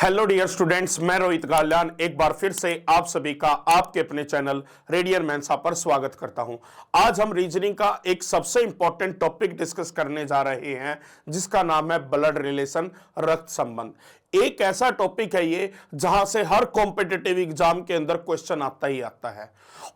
Hello dear students, मैं रोहित गाल्यान एक बार फिर से आप सभी का आपके अपने चैनल रेडियन मेंसा पर स्वागत करता हूं। आज हम रीजनिंग का एक सबसे इंपॉर्टेंट टॉपिक डिस्कस करने जा रहे हैं जिसका नाम है ब्लड रिलेशन, रक्त संबंध। एक ऐसा टॉपिक है ये जहां से हर कॉम्पिटिटिव एग्जाम के अंदर क्वेश्चन आता ही आता है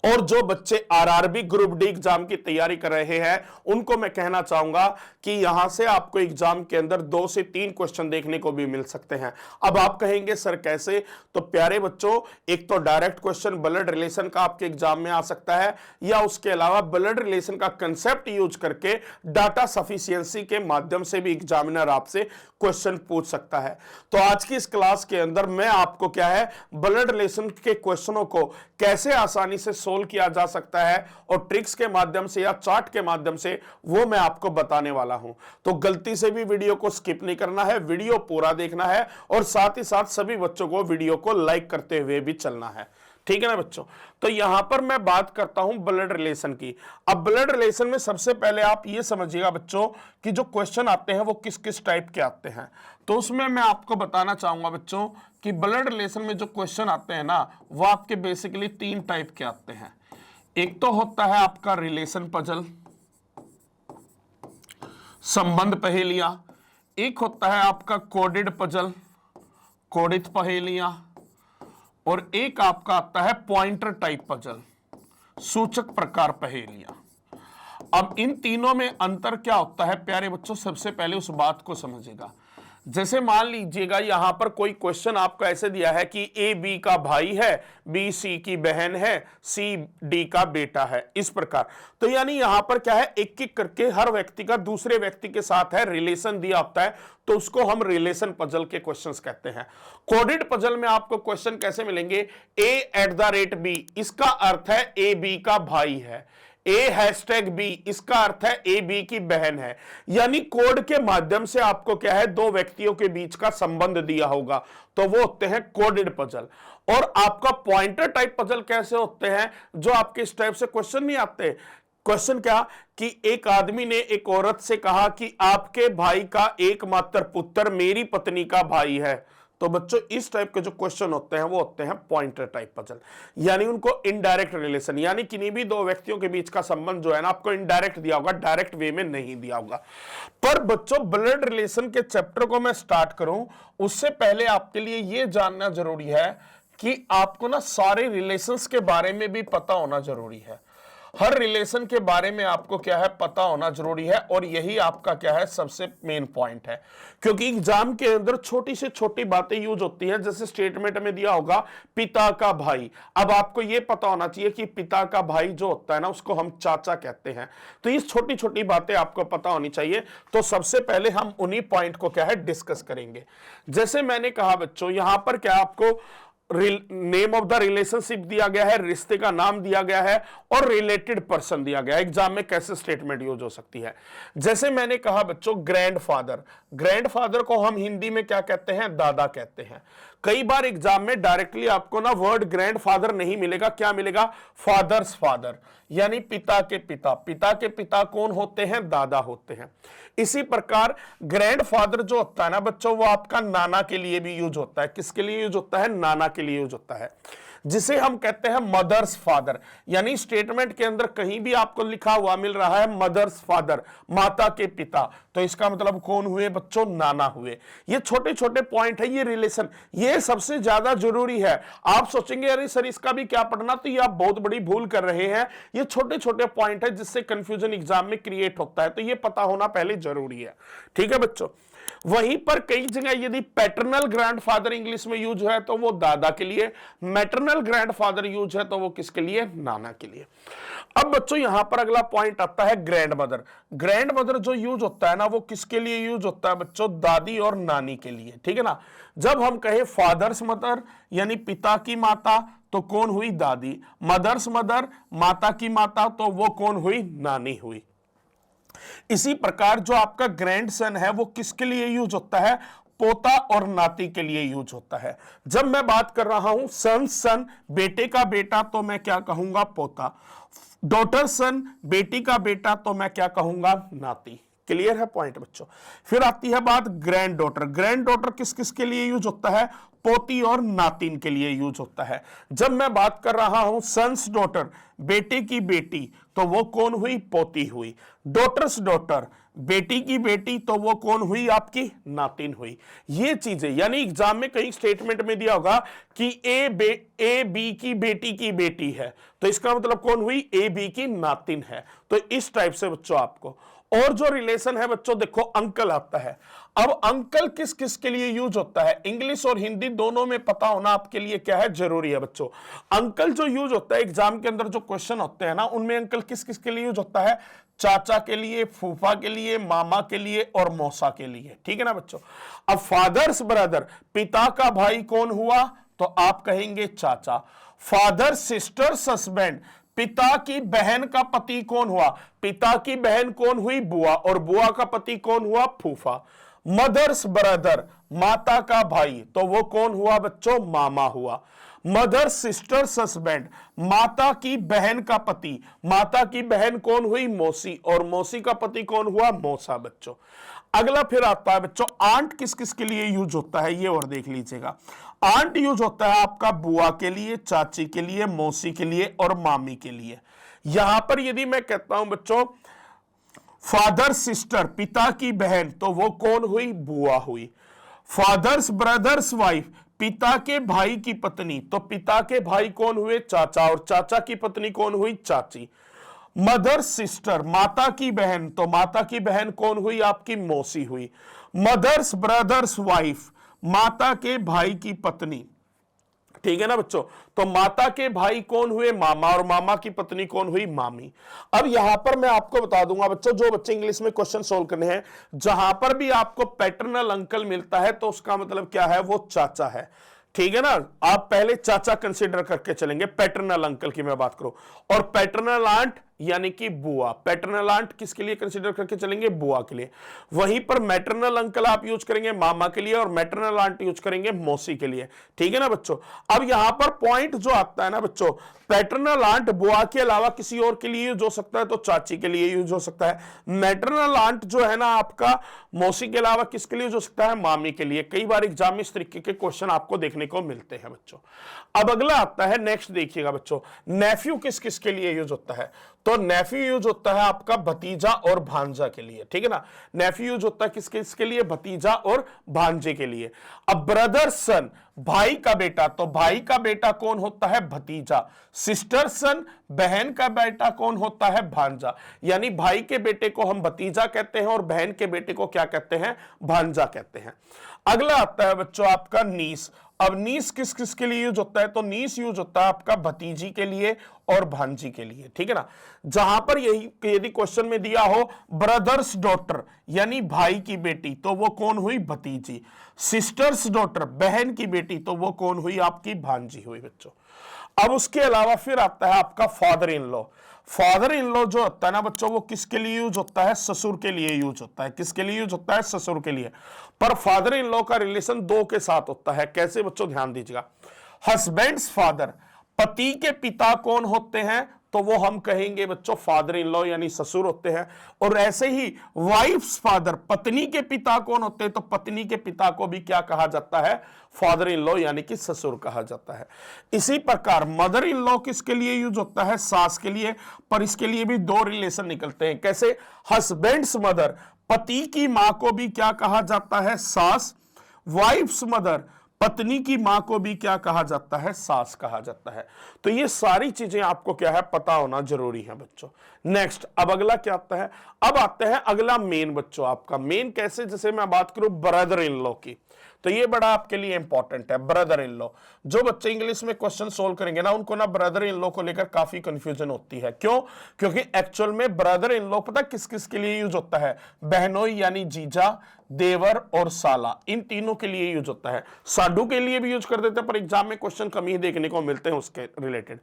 और जो बच्चे आरआरबी ग्रुप डी एग्जाम की तैयारी कर रहे हैं उनको मैं कहना चाहूंगा कि यहां से आपको एग्जाम के अंदर 2 से 3 क्वेश्चन देखने को भी मिल सकते हैं। अब आप कहेंगे सर कैसे? तो प्यारे बच्चों, एक तो डायरेक्ट क्वेश्चन ब्लड रिलेशन का आपके एग्जाम में आ सकता है या उसके अलावा ब्लड रिलेशन का कंसेप्ट यूज करके डाटा सफिशिएंसी के माध्यम से भी एग्जामिनर आपसे क्वेश्चन पूछ सकता है। तो आज की इस क्लास के अंदर मैं आपको क्या है ब्लड रिलेशन के क्वेश्चनों को कैसे आसानी से सोल्व किया जा सकता है और ट्रिक्स के माध्यम से या चार्ट के माध्यम से वो मैं आपको बताने वाला हूं। तो गलती से भी वीडियो को स्किप नहीं करना है, वीडियो पूरा देखना है और साथ ही साथ सभी बच्चों को वीडियो को लाइक करते हुए भी चलना है। ठीक है ना बच्चों? तो यहां पर मैं बात करता हूं ब्लड रिलेशन की। अब ब्लड रिलेशन में सबसे पहले आप ये समझिएगा बच्चों कि जो क्वेश्चन आते हैं वो किस किस टाइप के आते हैं। तो उसमें मैं आपको बताना चाहूंगा बच्चों कि ब्लड रिलेशन में जो क्वेश्चन आते हैं ना वो आपके बेसिकली 3 टाइप के आते हैं। एक तो होता है आपका रिलेशन पजल, संबंध पहेलियां। एक होता है आपका कोडेड पजल, कोडित पहेलियां। और एक आपका आता है पॉइंटर टाइप पजल, सूचक प्रकार पहेलियां। अब इन तीनों में अंतर क्या होता है प्यारे बच्चों? सबसे पहले उस बात को समझिएगा। जैसे मान लीजिएगा यहां पर कोई क्वेश्चन आपको ऐसे दिया है कि ए बी का भाई है, बी सी की बहन है, सी डी का बेटा है, इस प्रकार। तो यानी यहां पर क्या है, एक एक करके हर व्यक्ति का दूसरे व्यक्ति के साथ है रिलेशन दिया होता है, तो उसको हम रिलेशन पजल के क्वेश्चंस कहते हैं। कोडेड पजल में आपको क्वेश्चन कैसे मिलेंगे? A@B, इसका अर्थ है ए बी का भाई है। A#B, इसका अर्थ है ए बी की बहन है। यानी कोड के माध्यम से आपको क्या है, 2 व्यक्तियों के बीच का संबंध दिया होगा, तो वो होते हैं कोडेड पजल। और आपका पॉइंटर टाइप पजल कैसे होते हैं? जो आपके इस टाइप से क्वेश्चन नहीं आते। क्वेश्चन क्या कि एक आदमी ने एक औरत से कहा कि आपके भाई का एकमात्र पुत्र मेरी पत्नी का भाई है। तो बच्चों इस टाइप के जो क्वेश्चन होते हैं वो होते हैं पॉइंटर टाइप पजल। यानी उनको इनडायरेक्ट रिलेशन, यानी किन्हीं भी 2 व्यक्तियों के बीच का संबंध जो है ना आपको इनडायरेक्ट दिया होगा, डायरेक्ट वे में नहीं दिया होगा। पर बच्चों ब्लड रिलेशन के चैप्टर को मैं स्टार्ट करूं उससे पहले आपके लिए यह जानना जरूरी है कि आपको ना सारे रिलेशंस के बारे में भी पता होना जरूरी है। हर रिलेशन के बारे में आपको क्या है पता होना जरूरी है और यही आपका क्या है सबसे मेन पॉइंट है। क्योंकि एग्जाम के अंदर छोटी से छोटी बातें यूज होती हैं। जैसे स्टेटमेंट में दिया होगा पिता का भाई, अब आपको यह पता होना चाहिए कि पिता का भाई जो होता है ना उसको हम चाचा कहते हैं। तो ये छोटी छोटी बातें आपको पता होनी चाहिए। तो सबसे पहले हम उन्हीं पॉइंट को क्या है डिस्कस करेंगे। जैसे मैंने कहा बच्चों यहां पर क्या आपको नेम ऑफ द रिलेशनशिप दिया गया है, रिश्ते का नाम दिया गया है और रिलेटेड पर्सन दिया गया है। एग्जाम में कैसे स्टेटमेंट यूज हो सकती है? जैसे मैंने कहा बच्चों ग्रैंडफादर, ग्रैंडफादर को हम हिंदी में क्या कहते हैं? दादा कहते हैं। कई बार एग्जाम में डायरेक्टली आपको ना वर्ड ग्रैंडफादर नहीं मिलेगा, क्या मिलेगा? फादर्स फादर, यानी पिता के पिता। पिता के पिता कौन होते हैं? दादा होते हैं। इसी प्रकार ग्रैंडफादर जो होता है ना बच्चों वो आपका नाना के लिए भी यूज होता है। किसके लिए यूज होता है? नाना के लिए यूज होता है, जिसे हम कहते हैं मदर्स फादर। यानी स्टेटमेंट के अंदर कहीं भी आपको लिखा हुआ मिल रहा है मदर्स फादर, माता के पिता, तो इसका मतलब कौन हुए बच्चों? नाना हुए। ये छोटे छोटे पॉइंट है, ये रिलेशन, ये सबसे ज्यादा जरूरी है। आप सोचेंगे अरे सर इसका भी क्या पढ़ना, तो ये आप बहुत बड़ी भूल कर रहे हैं। ये छोटे छोटे पॉइंट है जिससे कंफ्यूजन एग्जाम में क्रिएट होता है, तो ये पता होना पहले जरूरी है। ठीक है बच्चों? वहीं पर कई जगह यदि पैटर्नल ग्रैंडफादर इंग्लिश में यूज है तो वो दादा के लिए, मैटरनल ग्रैंडफादर यूज है तो वो किसके लिए? नाना के लिए। अब बच्चों यहां पर अगला पॉइंट आता है ग्रैंडमदर। ग्रैंडमदर जो यूज होता है ना वो किसके लिए यूज होता है बच्चों? दादी और नानी के लिए। ठीक है ना? जब हम कहे फादर्स मदर यानी पिता की माता तो कौन हुई? दादी। मदर्स मदर माता की माता तो वो कौन हुई? नानी हुई। इसी प्रकार जो आपका ग्रैंडसन है वो किसके लिए यूज होता है? पोता और नाती के लिए यूज होता है। जब मैं बात कर रहा हूं सन सन, बेटे का बेटा, तो मैं क्या कहूंगा? पोता। डॉटर सन, बेटी का बेटा, तो मैं क्या कहूंगा? नाती। क्लियर है पॉइंट बच्चों। फिर आती है बात ग्रैंड डॉटर। ग्रैंड डॉटर किस किस के लिए यूज होता है? पोती और नातिन के लिए यूज होता है। जब मैं बात कर रहा हूं सन्स डॉटर, बेटे की बेटी, तो वो कौन हुई? पोती हुई। डॉटर्स डॉटर, बेटी की बेटी, तो वो कौन हुई? आपकी नातिन हुई। ये चीजें यानी एग्जाम में कहीं स्टेटमेंट में दिया होगा कि ए बी की बेटी है, तो इसका मतलब कौन हुई? ए बी की नातिन है। तो इस टाइप से बच्चों आपको, और जो रिलेशन है बच्चों देखो अंकल आता है। अब अंकल किस किस के लिए यूज होता है? इंग्लिश और हिंदी दोनों में पता होना आपके लिए क्या है? जरूरी है बच्चों। अंकल जो यूज होता है एग्जाम के अंदर जो क्वेश्चन होते हैं ना, उनमें अंकल किस किस के लिए यूज होता है? चाचा के लिए, फूफा के लिए, मामा के लिए और मौसा के लिए। ठीक है ना बच्चों। अब फादर्स ब्रदर, पिता का भाई कौन हुआ? तो आप कहेंगे चाचा। फादर सिस्टर्स हस्बैंड, पिता की बहन का पति कौन हुआ? पिता की बहन कौन हुई? बुआ, और बुआ का पति कौन हुआ? फूफा। मदर्स ब्रदर, माता का भाई, तो वो कौन हुआ बच्चों? मामा हुआ। मदर सिस्टर्स हस्बैंड, माता की बहन का पति, माता की बहन कौन हुई? मौसी, और मौसी का पति कौन हुआ? मौसा बच्चों। अगला फिर आता है बच्चों आंट किस किस के लिए यूज होता है? ये और देख लीजिएगा। आंट यूज होता है आपका बुआ के लिए, चाची के लिए, मौसी के लिए और मामी के लिए। यहां पर यदि मैं कहता हूं बच्चों फादर सिस्टर, पिता की बहन, तो वो कौन हुई? बुआ हुई। फादर्स ब्रदर्स वाइफ, पिता के भाई की पत्नी, तो पिता के भाई कौन हुए? चाचा, और चाचा की पत्नी कौन हुई? चाची। मदर सिस्टर, माता की बहन, तो माता की बहन कौन हुई? आपकी मौसी हुई। मदर्स ब्रदर्स वाइफ, माता के भाई की पत्नी। ठीक है ना बच्चों। तो माता के भाई कौन हुए? मामा, और मामा की पत्नी कौन हुई? मामी। अब यहां पर मैं आपको बता दूंगा बच्चों, जो बच्चे इंग्लिश में क्वेश्चन सोल्व करने हैं, जहां पर भी आपको पैटर्नल अंकल मिलता है तो उसका मतलब क्या है? वो चाचा है। ठीक है ना। आप पहले चाचा कंसीडर करके चलेंगे, पैटर्नल अंकल की मैं बात करूं। और पैटर्नल आंट यानी कि बुआ, पैटर्नल आंट किसके लिए कंसीडर करके चलेंगे? बुआ के लिए। वहीं पर मैटरनल अंकल आप यूज करेंगे मामा के लिए, और मैटरनल आंट यूज करेंगे मौसी के लिए। ठीक है ना बच्चों। अब यहां पर पॉइंट जो आता है ना बच्चों, पैटर्नल आंट बुआ के अलावा किसी और के लिए यूज हो सकता है, तो चाची के लिए यूज हो सकता है। मैटरनल आंट जो है ना आपका मौसी के अलावा किसके लिए यूज हो सकता है? मामी के लिए। कई बार एग्जाम में इस तरीके के क्वेश्चन आपको देखने को मिलते हैं बच्चों। अब अगला आता है, नेक्स्ट देखिएगा बच्चों, नेफ्यू किस किस के लिए यूज होता है? तो नेफ्यू यूज होता है आपका भतीजा और भांजा के लिए। ठीक है ना। नेफ्यू यूज होता है किस किसके लिए? भतीजा और भांजे के लिए। अब ब्रदर सन, भाई का बेटा, तो भाई का बेटा कौन होता है? भतीजा। सिस्टर सन, बहन का बेटा कौन होता है? भांजा। यानी भाई के बेटे को हम भतीजा कहते हैं और बहन के बेटे को क्या कहते हैं? भांजा कहते हैं। अगला आता है बच्चों आपका नीस। अब नीस किस किस के लिए यूज होता है? तो नीस यूज होता है आपका भतीजी के लिए और भांजी के लिए। ठीक है ना। जहां पर यही यदि क्वेश्चन में दिया हो ब्रदर्स डॉटर यानी भाई की बेटी, तो वो कौन हुई? भतीजी। सिस्टर्स डॉटर, बहन की बेटी, तो वो कौन हुई? आपकी भांजी हुई बच्चों। अब उसके अलावा फिर आता है आपका father in law. Father in law जो होता है ना बच्चों, वो किसके लिए यूज होता है? ससुर के लिए यूज होता है। किसके लिए यूज होता है? ससुर के लिए। पर फादर इन लॉ का रिलेशन दो के साथ होता है। कैसे बच्चों? ध्यान दीजिएगा। हस्बैंड्स फादर, पति के पिता कौन होते हैं? तो वो हम कहेंगे बच्चों फादर इन लॉ यानी ससुर होते हैं। और ऐसे ही वाइफ्स फादर, पत्नी के पिता कौन होते हैं? तो पत्नी के पिता को भी क्या कहा जाता है? फादर इन लॉ यानी कि ससुर कहा जाता है। इसी प्रकार मदर इन लॉ किसके लिए यूज होता है? सास के लिए। पर इसके लिए भी दो रिलेशन निकलते हैं। कैसे? हस्बैंड्स मदर, पति की मां को भी क्या कहा जाता है? सास। वाइफ्स मदर, पत्नी की मां को भी क्या कहा जाता है? सास कहा जाता है। तो ये सारी चीजें आपको क्या है? पता होना जरूरी है बच्चों। नेक्स्ट, अब अगला क्या आता है? अब आता है अगला मेन बच्चों आपका। मेन कैसे? जैसे मैं बात करूं ब्रदर इन लॉ की, तो ये बड़ा आपके लिए इंपॉर्टेंट है। ब्रदर इन लॉ, जो बच्चे इंग्लिश में क्वेश्चन सोल्व करेंगे ना, उनको ना ब्रदर इन लॉ को लेकर काफी कंफ्यूजन होती है। क्यों? क्योंकि एक्चुअल में ब्रदर इन लॉ पता किस किस के लिए यूज होता है? बहनोई यानी जीजा, देवर और साला, इन तीनों के लिए यूज होता है। साडू के लिए भी यूज कर देते हैं, पर एग्जाम में क्वेश्चन कम ही देखने को मिलते हैं उसके रिलेटेड।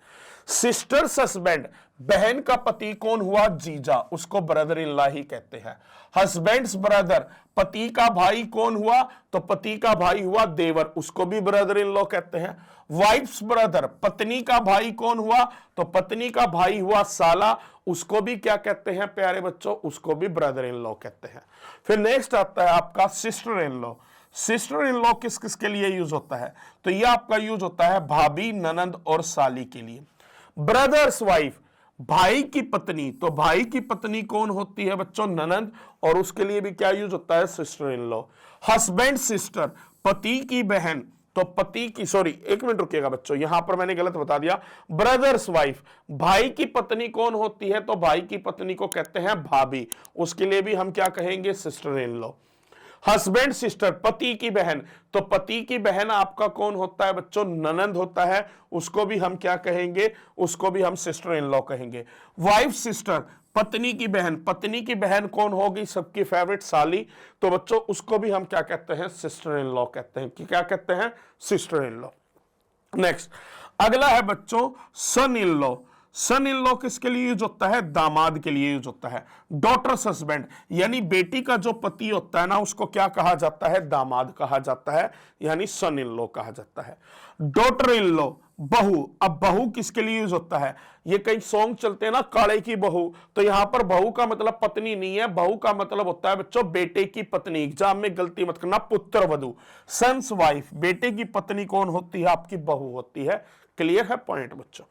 सिस्टर्स हस्बैंड, बहन का पति कौन हुआ? जीजा, उसको ब्रदर इन लॉ ही कहते हैं। हस्बैंड्स ब्रदर, पति का भाई कौन हुआ? तो पति का भाई हुआ देवर, उसको भी ब्रदर इन लॉ कहते हैं। वाइफ्स ब्रदर, पत्नी का भाई कौन हुआ? तो पत्नी का भाई हुआ साला, उसको भी क्या कहते हैं प्यारे बच्चों? उसको भी ब्रदर इन लॉ कहते हैं। फिर नेक्स्ट आता है आपका sister in law. Sister in law किस किस के लिए यूज होता है? तो यह आपका यूज होता है भाभी, ननंद और साली के लिए। ब्रदर्स वाइफ, भाई की पत्नी, तो भाई की पत्नी कौन होती है बच्चों? ननंद, और उसके लिए भी क्या यूज होता है? Sister in law. Husband sister, पति की बहन, तो पति की, सॉरी एक मिनट रुकिएगा बच्चों, यहां पर मैंने गलत बता दिया। ब्रदर्स वाइफ, भाई की पत्नी कौन होती है? तो भाई की पत्नी को कहते हैं भाभी, उसके लिए भी हम क्या कहेंगे? Sister in law. Husband sister, पति की बहन, तो पति की बहन आपका कौन होता है बच्चों? ननंद होता है, उसको भी हम क्या कहेंगे? उसको भी हम सिस्टर इन लॉ कहेंगे। वाइफ सिस्टर, पत्नी की बहन, पत्नी की बहन कौन होगी? सबकी फेवरेट साली, तो बच्चों उसको भी हम क्या कहते हैं? सिस्टर इन लॉ कहते हैं। कि क्या कहते हैं? Sister in law. नेक्स्ट अगला है बच्चों सन in law. Sun in law किसके लिए यूज होता है? दामाद के लिए यूज होता है। डॉटर्स हस्बैंड, यानी बेटी का जो पति होता है ना, उसको क्या कहा जाता है? दामाद कहा जाता है, यानी सन इन लॉ कहा जाता है। डॉटर इन लॉ, बहू। अब बहू किसके लिए यूज होता है? ये कई सॉन्ग चलते हैं ना, काले की बहू, तो यहां पर बहू का मतलब पत्नी नहीं है, बहू का मतलब होता है बच्चों बेटे की पत्नी। एग्जाम में गलती मत करना, पुत्र वधू। सन्स वाइफ, बेटे की पत्नी कौन होती है? आपकी बहू होती है। क्लियर है पॉइंट बच्चों?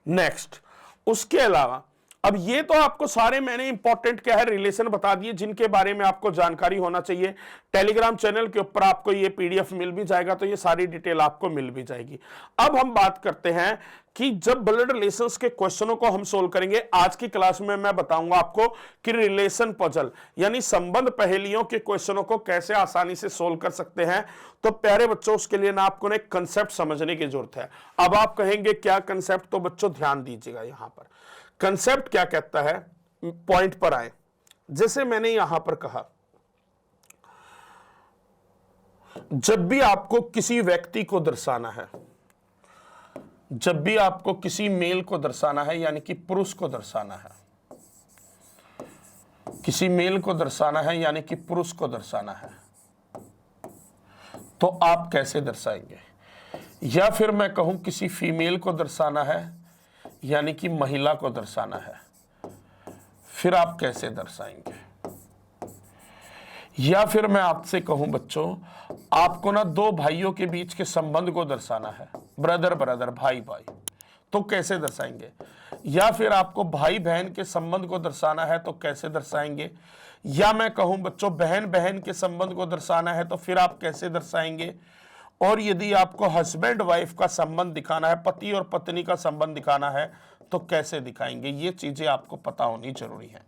नेक्स्ट उसके अलावा अब ये तो आपको सारे मैंने इंपॉर्टेंट क्या है रिलेशन बता दिए, जिनके बारे में आपको जानकारी होना चाहिए। टेलीग्राम चैनल के ऊपर आपको ये पीडीएफ मिल भी जाएगा, तो ये सारी डिटेल आपको मिल भी जाएगी। अब हम बात करते हैं कि जब ब्लड रिलेशंस के क्वेश्चनों को हम सोल्व करेंगे, आज की क्लास में मैं बताऊंगा आपको कि रिलेशन पजल यानी संबंध पहेलियों के क्वेश्चनों को कैसे आसानी से सोल्व कर सकते हैं। तो प्यारे बच्चों उसके लिए ना आपको एक कंसेप्ट समझने की जरूरत है। अब आप कहेंगे क्या कंसेप्ट? तो बच्चों ध्यान दीजिएगा, यहां पर कंसेप्ट क्या कहता है, पॉइंट पर आए। जैसे मैंने यहां पर कहा, जब भी आपको किसी व्यक्ति को दर्शाना है, जब भी आपको किसी मेल को दर्शाना है, यानी कि पुरुष को दर्शाना है, किसी मेल को दर्शाना है यानी कि पुरुष को दर्शाना है, तो आप कैसे दर्शाएंगे? या फिर मैं कहूं किसी फीमेल को दर्शाना है यानी कि महिला को दर्शाना है, फिर आप कैसे दर्शाएंगे? या फिर मैं आपसे कहूं बच्चों, आपको ना दो भाइयों के बीच के संबंध को दर्शाना है, ब्रदर ब्रदर, भाई भाई, तो कैसे दर्शाएंगे? या फिर आपको भाई बहन के संबंध को दर्शाना है, तो कैसे दर्शाएंगे? या मैं कहूं बच्चों बहन बहन के संबंध को दर्शाना है, तो फिर आप कैसे दर्शाएंगे? और यदि आपको हस्बैंड वाइफ का संबंध दिखाना है, पति और पत्नी का संबंध दिखाना है, तो कैसे दिखाएंगे? ये चीजें आपको पता होनी जरूरी है।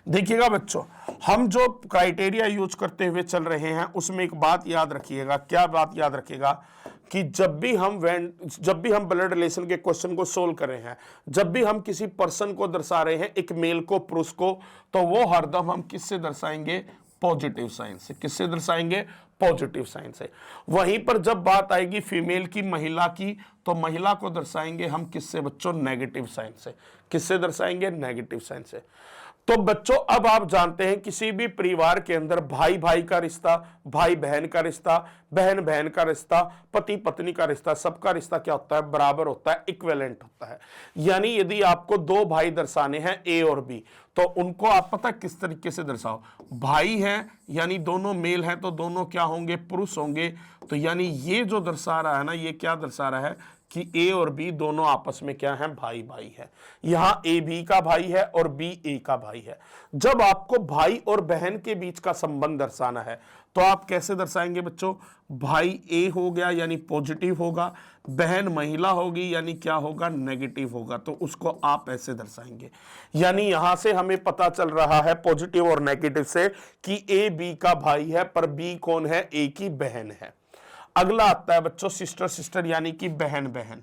देखिएगा बच्चों, हम जो क्राइटेरिया यूज करते हुए चल रहे हैं उसमें एक बात याद रखिएगा। क्या बात याद रखिएगा? कि जब भी हम ब्लड रिलेशन के क्वेश्चन को सोल्व कर रहे हैं, जब भी हम किसी पर्सन को दर्शा रहे हैं, एक मेल को, पुरुष को, तो वो हरदम हम किससे दर्शाएंगे? पॉजिटिव साइन से। किससे दर्शाएंगे? पॉजिटिव साइन से। वहीं पर जब बात आएगी फीमेल की, महिला की, तो महिला को दर्शाएंगे हम किससे बच्चों? नेगेटिव साइन से। किससे दर्शाएंगे? नेगेटिव साइन से। तो बच्चों अब आप जानते हैं किसी भी परिवार के अंदर भाई भाई का रिश्ता, भाई बहन का रिश्ता, बहन बहन का रिश्ता, पति पत्नी का रिश्ता, सबका रिश्ता क्या होता है? बराबर होता है, इक्विवेलेंट होता है। यानी यदि आपको दो भाई दर्शाने हैं ए और बी, तो उनको आप पता किस तरीके से दर्शाओ? भाई हैं यानी दोनों मेल हैं, तो दोनों क्या होंगे? पुरुष होंगे। तो यानी ये जो दर्शा रहा है ना, ये क्या दर्शा रहा है कि ए और बी दोनों आपस में क्या है? भाई भाई है। यहां ए बी का भाई है और बी ए का भाई है। जब आपको भाई और बहन के बीच का संबंध दर्शाना है, तो आप कैसे दर्शाएंगे बच्चों? भाई ए हो गया यानी पॉजिटिव होगा, बहन महिला होगी यानी क्या होगा? नेगेटिव होगा। तो उसको आप ऐसे दर्शाएंगे। यानी यहां से हमें पता चल रहा है पॉजिटिव और नेगेटिव से कि ए बी का भाई है, पर बी कौन है? ए की बहन है। अगला आता है बच्चों सिस्टर सिस्टर यानी कि बहन बहन।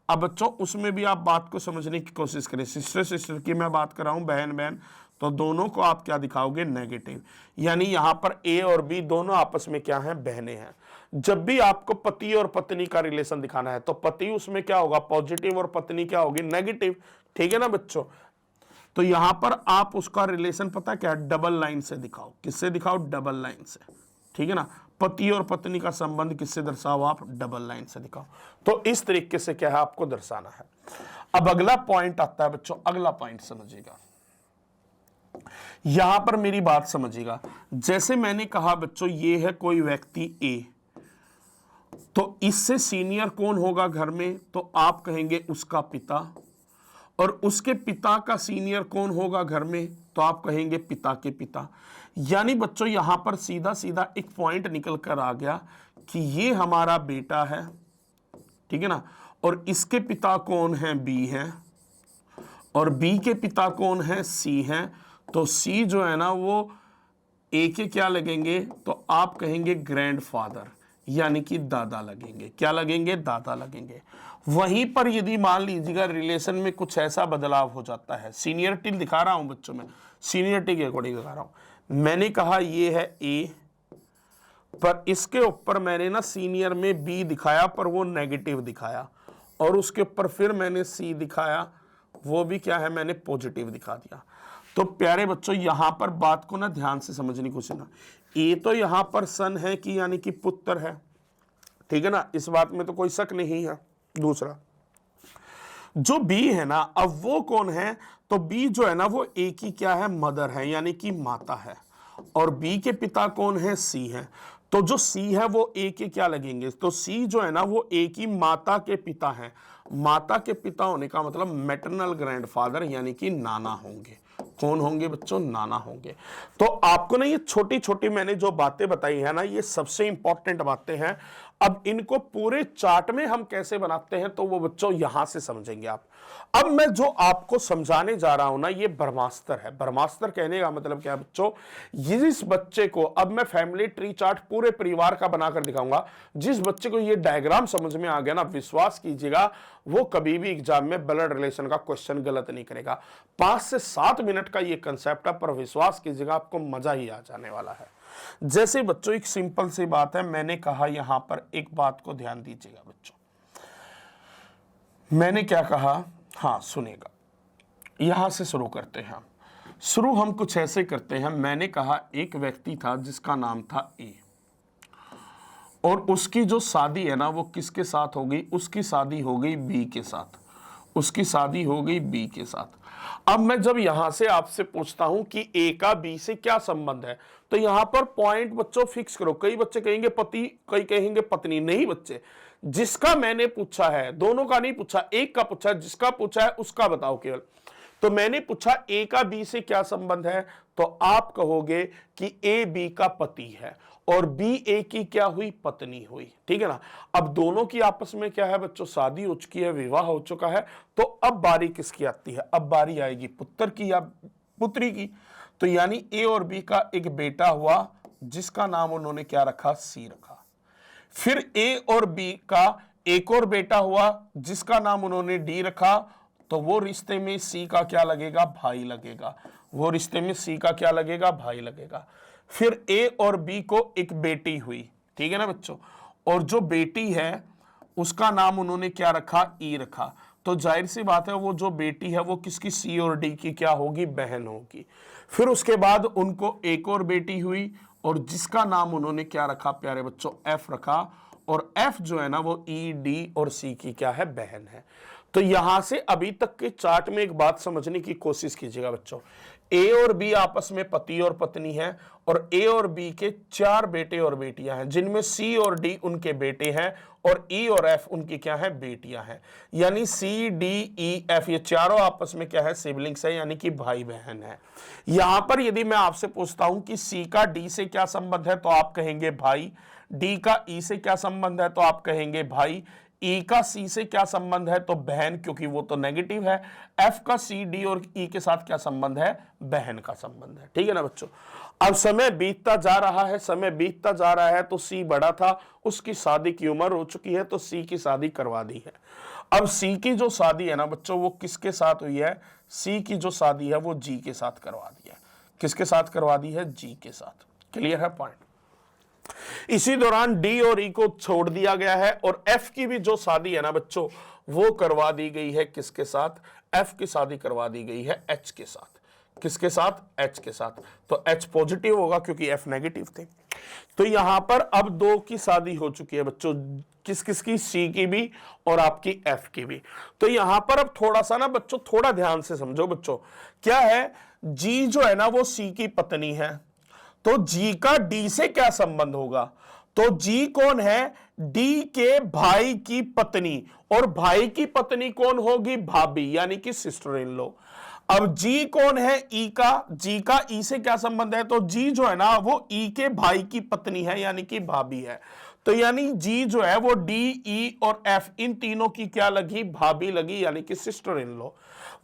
अब बच्चों उसमें भी आप बात को समझने की कोशिश करें। सिस्टर सिस्टर की मैं बात कर रहा हूं, बहन बहन, तो दोनों को आप क्या दिखाओगे? नेगेटिव। यानी यहां पर ए और बी दोनों आपस में क्या है? बहनें हैं। जब भी आपको पति और पत्नी का रिलेशन दिखाना है तो पति उसमें क्या होगा, पॉजिटिव, और पत्नी क्या होगी, नेगेटिव। ठीक है ना बच्चों। तो यहां पर आप उसका रिलेशन पता क्या, डबल लाइन से दिखाओ। किससे दिखाओ, डबल लाइन से। ठीक है ना, पति और पत्नी का संबंध किससे दर्शाओ आप, डबल लाइन से दिखाओ। तो इस तरीके से क्या है आपको दर्शाना है। अब अगला पॉइंट आता है बच्चों, अगला पॉइंट समझिएगा, यहां पर मेरी बात समझिएगा। जैसे मैंने कहा बच्चों, ये है कोई व्यक्ति ए, तो इससे सीनियर कौन होगा घर में, तो आप कहेंगे उसका पिता, और उसके पिता का सीनियर कौन होगा घर में, तो आप कहेंगे पिता के पिता। यानी बच्चों यहां पर सीधा सीधा एक पॉइंट निकल कर आ गया कि ये हमारा बेटा है, ठीक है ना, और इसके पिता कौन है, बी है, और बी के पिता कौन है, सी है। तो सी जो है ना वो ए के क्या लगेंगे, तो आप कहेंगे ग्रैंडफादर, यानी कि दादा लगेंगे। क्या लगेंगे, दादा लगेंगे। वहीं पर यदि मान लीजिएगा रिलेशन में कुछ ऐसा बदलाव हो जाता है, सीनियरिटी दिखा रहा हूं बच्चों में, सीनियरिटी के अकॉर्डिंग दिखा रहा हूं। मैंने कहा ये है ए, पर इसके ऊपर मैंने ना सीनियर में बी दिखाया पर वो नेगेटिव दिखाया, और उसके ऊपर फिर मैंने सी दिखाया, वो भी क्या है, मैंने पॉजिटिव दिखा दिया। तो प्यारे बच्चों यहां पर बात को ना ध्यान से समझने की कोशिश ना, ए तो यहां पर सन है कि यानी कि पुत्र है, ठीक है ना, इस बात में तो कोई शक नहीं है। दूसरा जो बी है ना, अब वो कौन है, तो बी जो है ना वो ए की क्या है, मदर है, यानी कि माता है, और बी के पिता कौन है, सी है। तो जो सी है वो ए के क्या लगेंगे, तो सी जो है ना वो ए की माता के पिता है। माता के पिता होने का मतलब मैटरनल ग्रैंडफादर, यानी कि नाना होंगे। कौन होंगे बच्चों, नाना होंगे। तो आपको ना ये छोटी छोटी मैंने जो बातें बताई है ना, ये सबसे इंपॉर्टेंट बातें हैं। अब इनको पूरे चार्ट में हम कैसे बनाते हैं, तो वो बच्चों यहां से समझेंगे आप। अब मैं जो आपको समझाने जा रहा हूं ना, ये ब्रह्मास्त्र है। ब्रह्मास्त्र कहने का मतलब क्या है बच्चों, जिस बच्चे को, अब मैं फैमिली ट्री चार्ट पूरे परिवार का बनाकर दिखाऊंगा, जिस बच्चे को ये डायग्राम समझ में आ गया ना, विश्वास कीजिएगा वो कभी भी एग्जाम में ब्लड रिलेशन का क्वेश्चन गलत नहीं करेगा। 5 से 7 मिनट का ये कंसेप्ट है, पर विश्वास कीजिएगा आपको मजा ही आ जाने वाला है। जैसे बच्चों एक सिंपल सी बात है, मैंने कहा यहां पर एक बात को ध्यान दीजिएगा बच्चों, मैंने क्या कहा, हाँ सुनेगा, यहां से शुरू करते हैं। शुरू हम कुछ ऐसे करते हैं, मैंने कहा एक व्यक्ति था जिसका नाम था ए, और उसकी जो शादी है ना वो किसके साथ हो गई, उसकी शादी हो गई बी के साथ, उसकी शादी हो गई बी के साथ। अब मैं जब यहां से आपसे पूछता हूं कि ए का बी से क्या संबंध है, तो यहां पर पॉइंट बच्चों फिक्स करो। कई बच्चे कहेंगे पति, कई कहेंगे पत्नी। नहीं बच्चे, जिसका मैंने पूछा है, दोनों का नहीं पूछा, एक का पूछा, जिसका पूछा है उसका बताओ केवल। तो मैंने पूछा ए का बी से क्या संबंध है, तो आप कहोगे कि ए बी का पति है और बी ए की क्या हुई, पत्नी हुई। ठीक है ना। अब दोनों की आपस में क्या है बच्चों, शादी हो चुकी है, विवाह हो चुका है। तो अब बारी किसकी आती है, अब बारी आएगी पुत्र की या पुत्री की। तो यानी ए और बी का एक बेटा हुआ जिसका नाम उन्होंने क्या रखा, सी रखा। फिर ए और बी का एक और बेटा हुआ जिसका नाम उन्होंने डी रखा। तो वो रिश्ते में सी का क्या लगेगा, भाई लगेगा। वो रिश्ते में सी का क्या लगेगा, भाई लगेगा। फिर ए और बी को एक बेटी हुई, ठीक है ना बच्चों, और जो बेटी है उसका नाम उन्होंने क्या रखा, ई रखा। तो जाहिर सी बात है वो जो बेटी है वो किसकी, सी और डी की क्या होगी, बहन होगी। फिर उसके बाद उनको एक और बेटी हुई और जिसका नाम उन्होंने क्या रखा प्यारे बच्चों, एफ रखा। और एफ जो है ना वो ई, डी और सी की क्या है, बहन है। तो यहां से अभी तक के चार्ट में एक बात समझने की कोशिश कीजिएगा बच्चों। ए और बी आपस में पति और पत्नी है, और ए और बी के 4 बेटे और बेटियां हैं, जिनमें सी और डी उनके बेटे हैं और ई और एफ उनकी क्या है, बेटियां हैं। यानी सी, डी, ई, एफ ये चारों आपस में क्या है, सिबलिंग्स है, यानी कि भाई बहन है। यहां पर यदि मैं आपसे पूछता हूं कि सी का डी से क्या संबंध है, तो आप कहेंगे भाई। डी का ई से क्या संबंध है, तो आप कहेंगे भाई। ई का सी से क्या संबंध है, तो बहन, क्योंकि वो तो नेगेटिव है। एफ का सी, डी और ई के साथ क्या संबंध है, बहन का संबंध है। ठीक है ना बच्चों। अब समय बीतता जा रहा है, समय बीतता जा रहा है, तो सी बड़ा था, उसकी शादी की उम्र हो चुकी है, तो सी की शादी करवा दी है। अब सी की जो शादी है ना बच्चों वो किसके साथ हुई है, सी की जो शादी है वो जी के साथ करवा दी है। किसके साथ करवा दी है, जी के साथ। क्लियर है पॉइंट। इसी दौरान डी और ई को छोड़ दिया गया है और एफ की भी जो शादी है ना बच्चों वो करवा दी गई है किसके साथ, एफ की शादी करवा दी गई है एच के साथ। किसके साथ, एच के साथ। तो एच पॉजिटिव होगा क्योंकि एफ नेगेटिव थे। तो यहां पर अब दो की शादी हो चुकी है बच्चों, किस किस की, सी की भी और आपकी एफ की भी। तो यहां पर अब थोड़ा सा ना बच्चों थोड़ा ध्यान से समझो बच्चों, क्या है, जी जो है ना वो सी की पत्नी है, तो जी का डी से क्या संबंध होगा, तो जी कौन है, डी के भाई की पत्नी, और भाई की पत्नी कौन होगी, भाभी यानी कि सिस्टर इन लॉ। अब जी कौन है, ई का, जी का ई से क्या संबंध है, तो जी जो है ना वो ई के भाई की पत्नी है यानी कि भाभी है। तो यानी जी जो है वो डी, ई और एफ इन तीनों की क्या लगी, भाभी लगी यानी कि सिस्टर इन लॉ।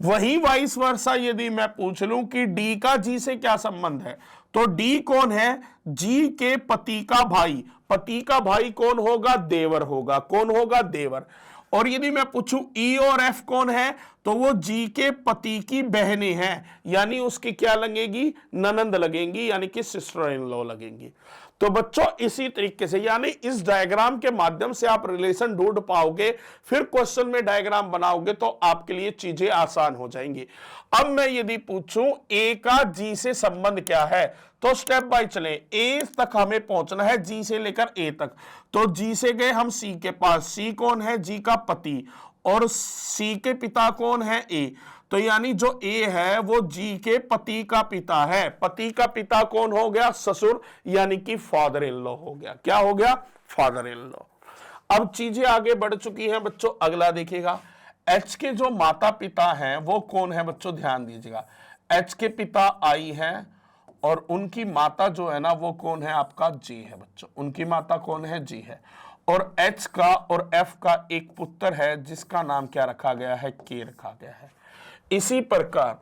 वही वाइस वर्सा यदि मैं पूछ लूं कि डी का जी से क्या संबंध है, तो डी कौन है, जी के पति का भाई, पति का भाई कौन होगा, देवर होगा, कौन होगा, देवर। और यदि मैं पूछूं ई और एफ कौन है, तो वो जी के पति की बहनें हैं यानी उसकी क्या लगेगी, ननंद लगेंगी यानी कि सिस्टर इन लॉ लगेंगी। तो बच्चों इसी तरीके से यानी इस डायग्राम के माध्यम से आप रिलेशन ढूंढ पाओगे, फिर क्वेश्चन में डायग्राम बनाओगे तो आपके लिए चीजें आसान हो जाएंगी। अब मैं यदि पूछूं ए का जी से संबंध क्या है, तो स्टेप बाय चले, ए तक हमें पहुंचना है, जी से लेकर ए तक। तो जी से गए हम सी के पास, सी कौन है, जी का पति, और सी के पिता कौन है, ए। तो यानी जो ए है वो जी के पति का पिता है, पति का पिता कौन हो गया, ससुर यानी कि फादर इन लॉ हो गया। क्या हो गया, फादर इन लॉ। अब चीजें आगे बढ़ चुकी हैं बच्चों, अगला देखिएगा, एच के जो माता पिता हैं वो कौन है बच्चों, ध्यान दीजिएगा। एच के पिता आई है और उनकी माता जो है ना वो कौन है, आपका जी है बच्चों, उनकी माता कौन है, जी है। और एच का और एफ का एक पुत्र है जिसका नाम क्या रखा गया है, के रखा गया है। इसी प्रकार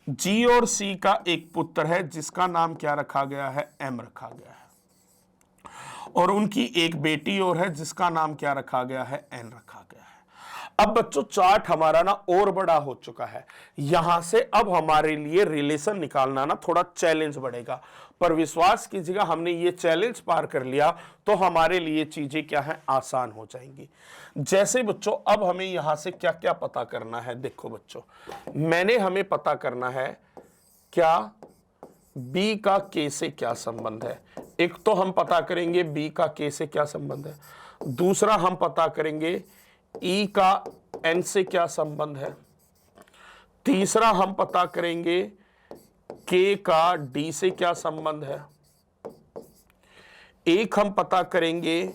जी और सी का एक पुत्र है जिसका नाम क्या रखा गया है, एम रखा गया है। और उनकी एक बेटी और है जिसका नाम क्या रखा गया है, एन रखा गया है। अब बच्चों चार्ट हमारा ना और बड़ा हो चुका है, यहां से अब हमारे लिए रिलेशन निकालना ना थोड़ा चैलेंज बढ़ेगा, पर विश्वास कीजिएगा हमने ये चैलेंज पार कर लिया तो हमारे लिए चीजें क्या है, आसान हो जाएंगी। जैसे बच्चों अब हमें यहां से क्या क्या पता करना है, देखो बच्चों मैंने हमें पता करना है क्या, बी का के से क्या संबंध है। एक तो हम पता करेंगे बी का के से क्या संबंध है, दूसरा हम पता करेंगे ई का एन से क्या संबंध है, तीसरा हम पता करेंगे के का डी से क्या संबंध है, एक हम पता करेंगे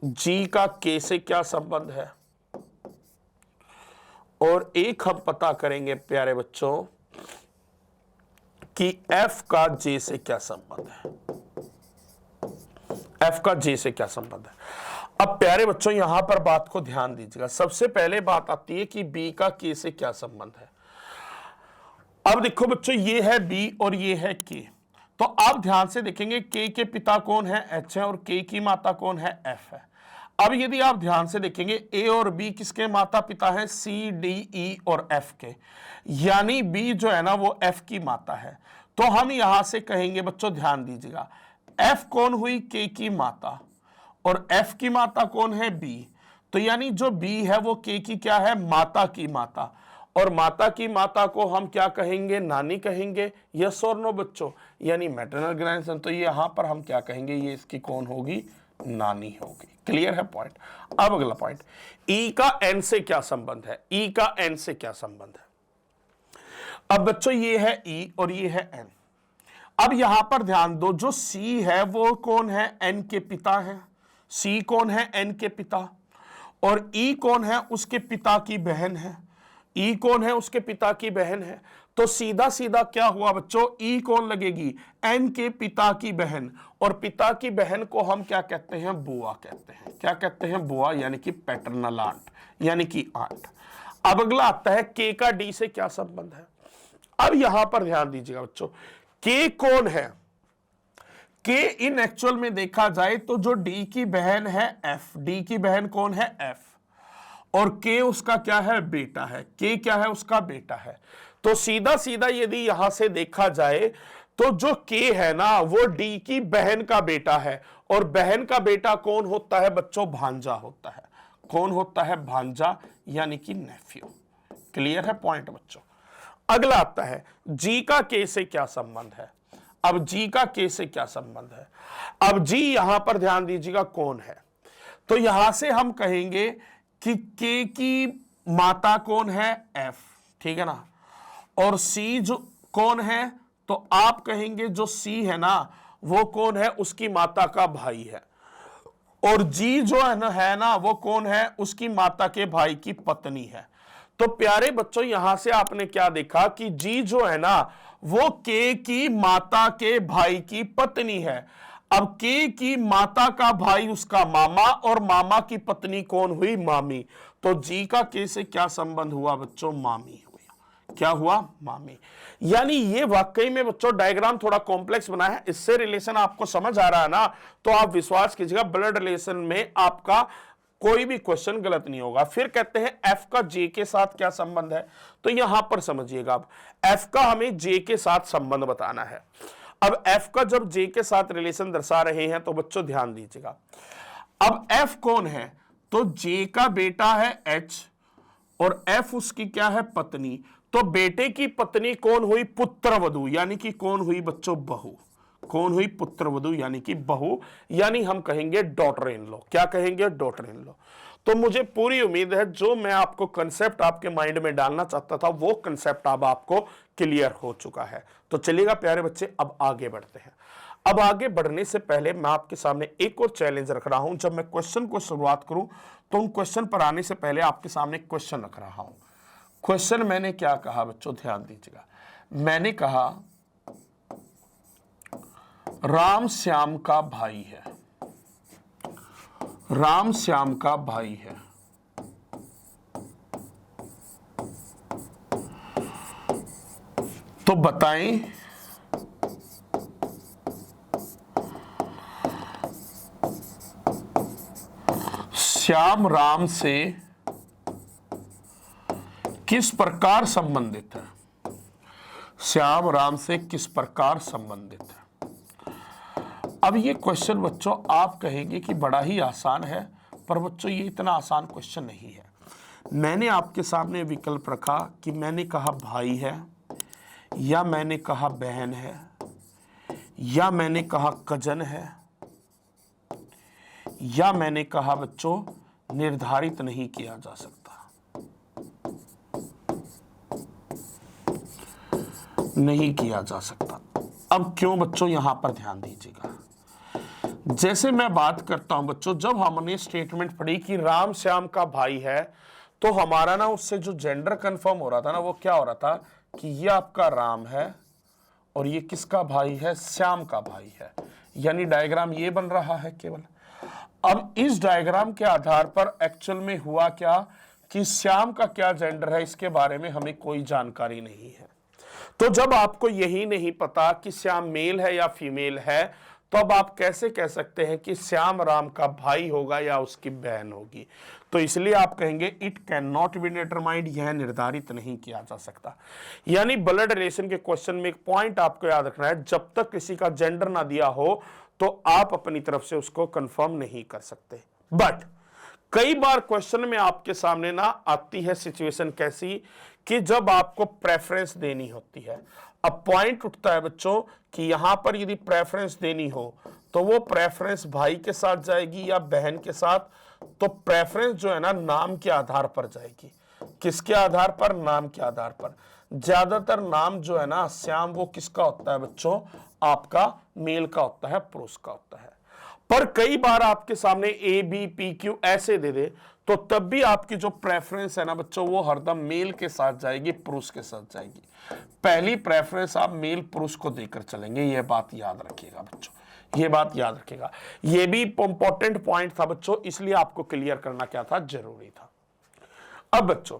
जी का के से क्या संबंध है, और एक हम पता करेंगे प्यारे बच्चों कि एफ का जे से क्या संबंध है, एफ का जे से क्या संबंध है। अब प्यारे बच्चों यहां पर बात को ध्यान दीजिएगा, सबसे पहले बात आती है कि बी का के से क्या संबंध है। अब देखो बच्चों ये है बी और ये है के, तो आप ध्यान से देखेंगे के पिता कौन है, एच है, और के की माता कौन है, एफ है। अब यदि आप ध्यान से देखेंगे ए और बी किसके माता पिता हैं, सी डी ई और एफ के, यानी बी जो है ना वो एफ की माता है। तो हम यहां से कहेंगे बच्चों ध्यान दीजिएगा, एफ कौन हुई, के की माता, और एफ की माता कौन है, बी। तो यानी जो बी है वो के की क्या है, माता की माता, और माता की माता को हम क्या कहेंगे, नानी कहेंगे। यस और नो बच्चों, यानी मैटरनल ग्रैंडसन। तो यहां पर हम क्या कहेंगे, ये इसकी कौन होगी, नानी होगी। क्लियर है पॉइंट। अब अगला पॉइंट, ई का एन से क्या संबंध है, ई का एन से क्या संबंध है। अब बच्चों ये है ई और ये है एन। अब यहां पर ध्यान दो, जो सी है वो कौन है, एन के पिता है, सी कौन है, एन के पिता, और ई कौन है, उसके पिता की बहन है, ई कौन है, उसके पिता की बहन है। तो सीधा सीधा क्या हुआ बच्चों, ई कौन लगेगी, एन के पिता की बहन, और पिता की बहन को हम क्या कहते हैं, बुआ कहते हैं। क्या कहते हैं, बुआ, यानी कि पैटर्नल आंट, यानी कि आंट। अब अगला आता है के का डी से क्या संबंध है। अब यहां पर ध्यान दीजिएगा बच्चों, के कौन है, के इन एक्चुअल में देखा जाए तो जो डी की बहन है एफ, डी की बहन कौन है, एफ, और के उसका क्या है, बेटा है, के क्या है, उसका बेटा है। तो सीधा सीधा यदि यहां से देखा जाए तो जो के है ना वो डी की बहन का बेटा है, और बहन का बेटा कौन होता है बच्चों? भांजा होता है। कौन होता है? भांजा, यानी कि नेफ्यू। क्लियर है पॉइंट बच्चों? अगला आता है जी का के से क्या संबंध है। अब जी का के से क्या संबंध है? अब जी यहां पर ध्यान दीजिएगा कौन है, तो यहां से हम कहेंगे कि के की माता कौन है? एफ, ठीक है ना। और सी जो कौन है? तो आप कहेंगे जो सी है ना वो कौन है? उसकी माता का भाई है। और जी जो है ना वो कौन है? उसकी माता के भाई की पत्नी है। तो प्यारे बच्चों यहां से आपने क्या देखा कि जी जो है ना वो के की माता के भाई की पत्नी है। अब के की माता का भाई उसका मामा, और मामा की पत्नी कौन हुई? मामी। तो जी का के से क्या संबंध हुआ बच्चों? मामी हुआ। क्या हुआ? मामी। यानी ये वाकई में बच्चों डायग्राम थोड़ा कॉम्प्लेक्स बना है, इससे रिलेशन आपको समझ आ रहा है ना, तो आप विश्वास कीजिएगा ब्लड रिलेशन में आपका कोई भी क्वेश्चन गलत नहीं होगा। फिर कहते हैं एफ का जे के साथ क्या संबंध है, तो यहां पर समझिएगा अब एफ का हमें जे के साथ संबंध बताना है। अब एफ का जब जे के साथ रिलेशन दर्शा रहे हैं तो बच्चों ध्यान दीजिएगा। अब एफ कौन है? तो जे का बेटा है एच, और एफ उसकी क्या है? पत्नी। तो बेटे की पत्नी कौन हुई? पुत्रवधू, यानी कि कौन हुई बच्चों? बहू। कौन हुई? पुत्रवधू, यानी कि बहू, यानी हम कहेंगे डॉटर इन लॉ। क्या कहेंगे? Daughter in law. तो मुझे पूरी उम्मीद है जो मैं आपको कंसेप्ट आपके माइंड में डालना चाहता था वो कंसेप्ट अब आपको क्लियर हो चुका है। तो चलिएगा प्यारे बच्चे अब आगे बढ़ते हैं। अब आगे बढ़ने से पहले मैं आपके सामने एक और चैलेंज रख रहा हूं। जब मैं क्वेश्चन को शुरुआत करूं तो उन क्वेश्चन पर आने से पहले आपके सामने क्वेश्चन रख रहा हूं। क्वेश्चन मैंने क्या कहा बच्चों? ध्यान दीजिएगा। मैंने कहा राम श्याम का भाई है। राम श्याम का भाई है। तो बताएं श्याम राम से किस प्रकार संबंधित है? श्याम राम से किस प्रकार संबंधित है? अब ये क्वेश्चन बच्चों आप कहेंगे कि बड़ा ही आसान है, पर बच्चों ये इतना आसान क्वेश्चन नहीं है। मैंने आपके सामने विकल्प रखा कि मैंने कहा भाई है, या मैंने कहा बहन है, या मैंने कहा कजन है, या मैंने कहा बच्चों निर्धारित नहीं किया जा सकता। नहीं किया जा सकता। अब क्यों बच्चों? यहां पर ध्यान दीजिएगा। जैसे मैं बात करता हूं बच्चों, जब हमने स्टेटमेंट पढ़ी कि राम श्याम का भाई है, तो हमारा ना उससे जो जेंडर कंफर्म हो रहा था ना वो क्या हो रहा था कि ये आपका राम है और ये किसका भाई है? श्याम का भाई है। यानी डायग्राम ये बन रहा है केवल। अब इस डायग्राम के आधार पर एक्चुअल में हुआ क्या कि श्याम का क्या जेंडर है इसके बारे में हमें कोई जानकारी नहीं है। तो जब आपको यही नहीं पता कि श्याम मेल है या फीमेल है, तो अब आप कैसे कह सकते हैं कि श्याम राम का भाई होगा या उसकी बहन होगी? तो इसलिए आप कहेंगे it can not be determined, यह निर्धारित नहीं किया जा सकता। यानी ब्लड रिलेशन के क्वेश्चन में एक पॉइंट आपको याद रखना है, जब तक किसी का जेंडर ना दिया हो तो आप अपनी तरफ से उसको कंफर्म नहीं कर सकते। बट कई बार क्वेश्चन में आपके सामने ना आती है सिचुएशन कैसी कि जब आपको प्रेफरेंस देनी होती है। अब पॉइंट उठता है बच्चों कि यहां पर यदि प्रेफरेंस देनी हो तो वो प्रेफरेंस भाई के साथ जाएगी या बहन के साथ? तो प्रेफरेंस जो है ना नाम के आधार पर जाएगी। किसके आधार पर? नाम के आधार पर। ज्यादातर नाम जो है ना श्याम वो किसका होता है बच्चों? आपका मेल का होता है, पुरुष का होता है। पर कई बार आपके सामने ए बी पी क्यू ऐसे दे दे तो तब भी आपकी जो प्रेफरेंस है ना बच्चों वो हरदम मेल के साथ जाएगी, पुरुष के साथ जाएगी। पहली प्रेफरेंस आप मेल पुरुष को देकर चलेंगे, ये बात याद रखिएगा बच्चों, ये बात याद रखिएगा। ये भी इंपॉर्टेंट पॉइंट था बच्चों, इसलिए आपको क्लियर करना क्या था? जरूरी था। अब बच्चों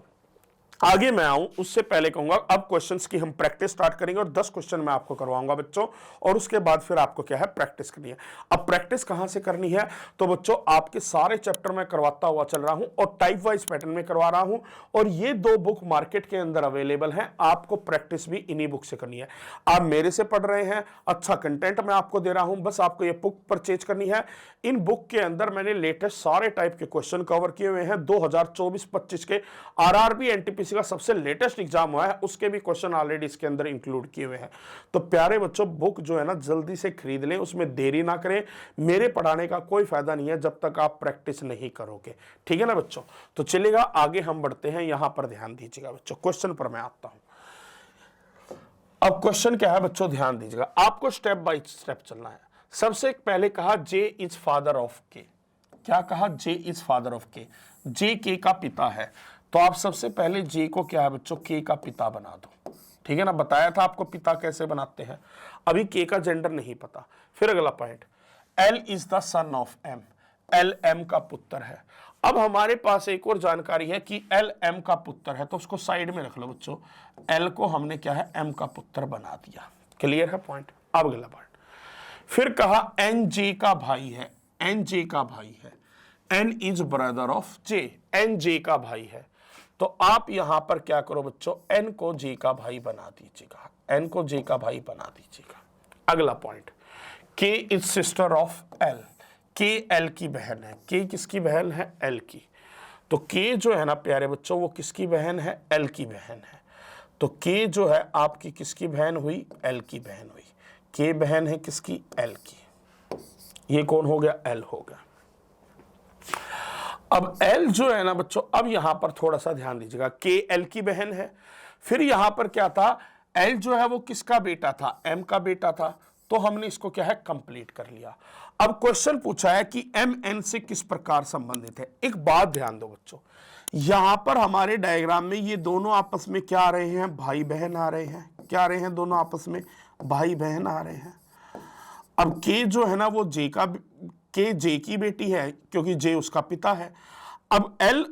आगे मैं आऊं उससे पहले कहूंगा अब क्वेश्चंस की हम प्रैक्टिस स्टार्ट करेंगे और 10 क्वेश्चन मैं आपको करवाऊंगा बच्चों, और उसके बाद फिर आपको क्या है प्रैक्टिस करनी है। अब प्रैक्टिस कहां से करनी है, तो बच्चों आपके सारे चैप्टर में करवाता हुआ चल रहा हूं और टाइप वाइज पैटर्न में करवा रहा हूं, और ये 2 बुक मार्केट के अंदर अवेलेबल है, आपको प्रैक्टिस भी इन्हीं बुक से करनी है। आप मेरे से पढ़ रहे हैं, अच्छा कंटेंट मैं आपको दे रहा हूं, बस आपको ये बुक परचेज करनी है। इन बुक के अंदर मैंने लेटेस्ट सारे टाइप के क्वेश्चन कवर किए हुए हैं। 2024-25 के आरआरबी एनटीपीसी का सबसे लेटेस्ट एग्जाम हुआ है उसके भी क्वेश्चन ऑलरेडी इसके अंदर इंक्लूड किए हुए हैं। तो प्यारे बच्चों बुक जो है ना जल्दी से खरीद लें, उसमें देरी ना करें। मेरे पढ़ाने का कोई फायदा नहीं है जब तक आप प्रैक्टिस नहीं करोगे, ठीक है ना बच्चों। तो चलेगा आगे हम बढ़ते हैं, यहां पर ध्यान दीजिएगा बच्चों, क्वेश्चन पर मैं आता हूं। अब क्वेश्चन क्या है बच्चों, ध्यान दीजिएगा, आपको स्टेप बाय स्टेप चलना है। सबसे पहले कहा जे इज फादर ऑफ के, क्या कहा, जे इज फादर ऑफ के, जे के का पिता है। तो आप सबसे पहले जे को क्या है बच्चों, के का पिता बना दो, ठीक है ना। बताया था आपको पिता कैसे बनाते हैं, अभी के का जेंडर नहीं पता। फिर अगला point, L is the son of M, L M का पुत्र है। अब हमारे पास एक और जानकारी है कि एल एम का पुत्र है, तो उसको साइड में रख लो बच्चों, एल को हमने क्या है एम का पुत्र बना दिया, क्लियर है पॉइंट। अब अगला पॉइंट, फिर कहा एन जे का भाई है, एन जे का भाई है, N is brother of J, N J का भाई है। तो आप यहां पर क्या करो बच्चों, एन को जे का भाई बना दीजिएगा, एन को जे का भाई बना दीजिएगा। अगला पॉइंट, के इज सिस्टर ऑफ एल, के एल की बहन है, के किसकी बहन है, एल की। तो के जो है ना प्यारे बच्चों वो किसकी बहन है, एल की बहन है। तो के जो है आपकी किसकी बहन हुई, एल की बहन हुई। के बहन है किसकी, एल की। ये कौन हो गया, एल हो गया। अब एल जो है ना बच्चों, अब यहां पर थोड़ा सा ध्यान दीजिएगा, के एल की बहन है। फिर यहां पर क्या था, एल जो है वो किसका बेटा था, एम का बेटा था। तो हमने इसको क्या है कंप्लीट कर लिया। अब क्वेश्चन पूछा है कि एम एन से किस प्रकार संबंधित है। एक बात ध्यान दो बच्चों, यहां पर हमारे डायग्राम में ये दोनों आपस में क्या आ रहे हैं, भाई बहन आ रहे हैं। क्या आ रहे हैं, दोनों आपस में भाई बहन आ रहे हैं। अब के जो है ना वो जे का, के जे की बेटी है क्योंकि जे उसका पिता है। अब एल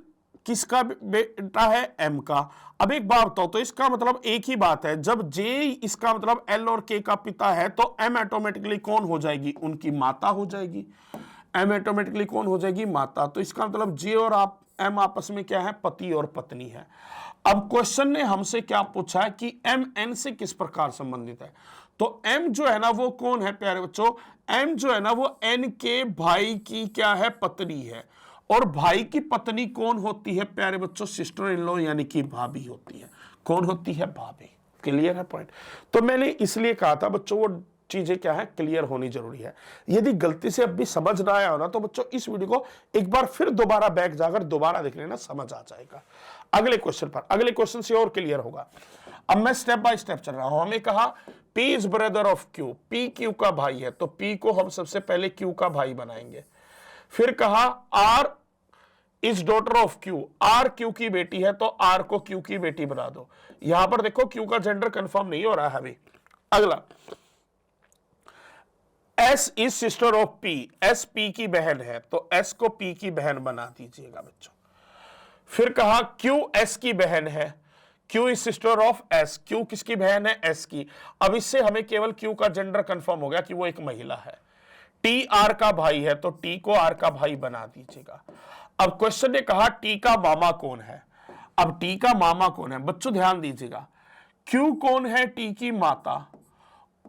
किसका बेटा है, एम का। अब एक बात बताओ, तो इसका मतलब एक ही बात है, जब जे इसका मतलब एल और के का पिता है तो एम ऑटोमेटिकली कौन हो जाएगी, उनकी माता हो जाएगी। एम ऑटोमेटिकली कौन हो जाएगी, माता। तो इसका मतलब जे और आप एम आपस में क्या है, पति और पत्नी है। अब क्वेश्चन ने हमसे क्या पूछा है कि एम एन से किस प्रकार संबंधित है। तो एम जो है ना वो कौन है प्यारे बच्चों, एम जो है ना वो एन के भाई की क्या है, पत्नी है। और भाई की पत्नी कौन होती है प्यारे बच्चों, सिस्टर इन लॉ यानी कि भाभी होती है। कौन होती है, भाभी। क्लियर है पॉइंट। तो मैंने इसलिए कहा था बच्चों वो चीजें क्या है, क्लियर होनी जरूरी है। यदि गलती से अब भी समझ ना आया हो ना तो बच्चों इस वीडियो को एक बार फिर दोबारा बैक जाकर दोबारा देख लेना, समझ आ जाएगा। अगले क्वेश्चन पर, अगले क्वेश्चन से और क्लियर होगा। अब मैं स्टेप बाय स्टेप चल रहा हूं। हमें कहा P is brother of Q, P Q का भाई है, तो P को हम सबसे पहले Q का भाई बनाएंगे। फिर कहा R is daughter of Q, R Q की बेटी है तो R को Q की बेटी बना दो। यहां पर देखो Q का जेंडर कंफर्म नहीं हो रहा है अभी। अगला, S is sister of P, S P की बहन है तो S को P की बहन बना दीजिएगा बच्चों। फिर कहा Q S की बहन है, Q is sister of S, Q किसकी बहन है, S की। अब इससे हमें केवल Q का जेंडर कंफर्म हो गया कि वो एक महिला है। T R का भाई है तो T को R का भाई बना दीजिएगा। अब क्वेश्चन ने कहा T का मामा कौन है। अब T का मामा कौन है बच्चों, ध्यान दीजिएगा। Q कौन है, T की माता,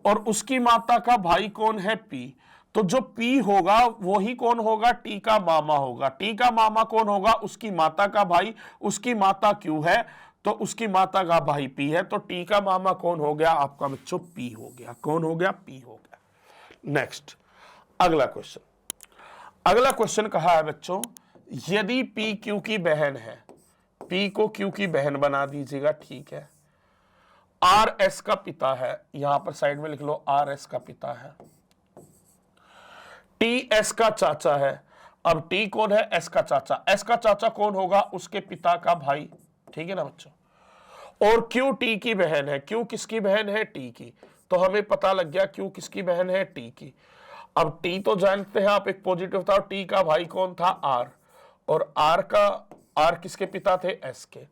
और उसकी माता का भाई कौन है, P। तो जो P होगा वही कौन होगा, T का मामा होगा। T का मामा कौन होगा, उसकी माता का भाई, उसकी माता Q है तो उसकी माता का भाई P है। तो T का मामा कौन हो गया आपका बच्चों, P हो गया। कौन हो गया, P हो गया। नेक्स्ट अगला क्वेश्चन, अगला क्वेश्चन कहा है बच्चों, यदि P Q की बहन है, P को Q की बहन बना दीजिएगा, ठीक है। R S का पिता है, यहां पर साइड में लिख लो R S का पिता है। T S का चाचा है। अब T कौन है, S का चाचा। S का चाचा कौन होगा, उसके पिता का भाई, ठीक है ना बच्चों। और Q T की बहन है, Q किसकी बहन है, T की। तो हमें पता लग गया Q किसकी बहन है, T की। अब T तो जानते हैं आप एक पॉजिटिव था, T का भाई कौन था, R, और R किसके पिता थे, S के।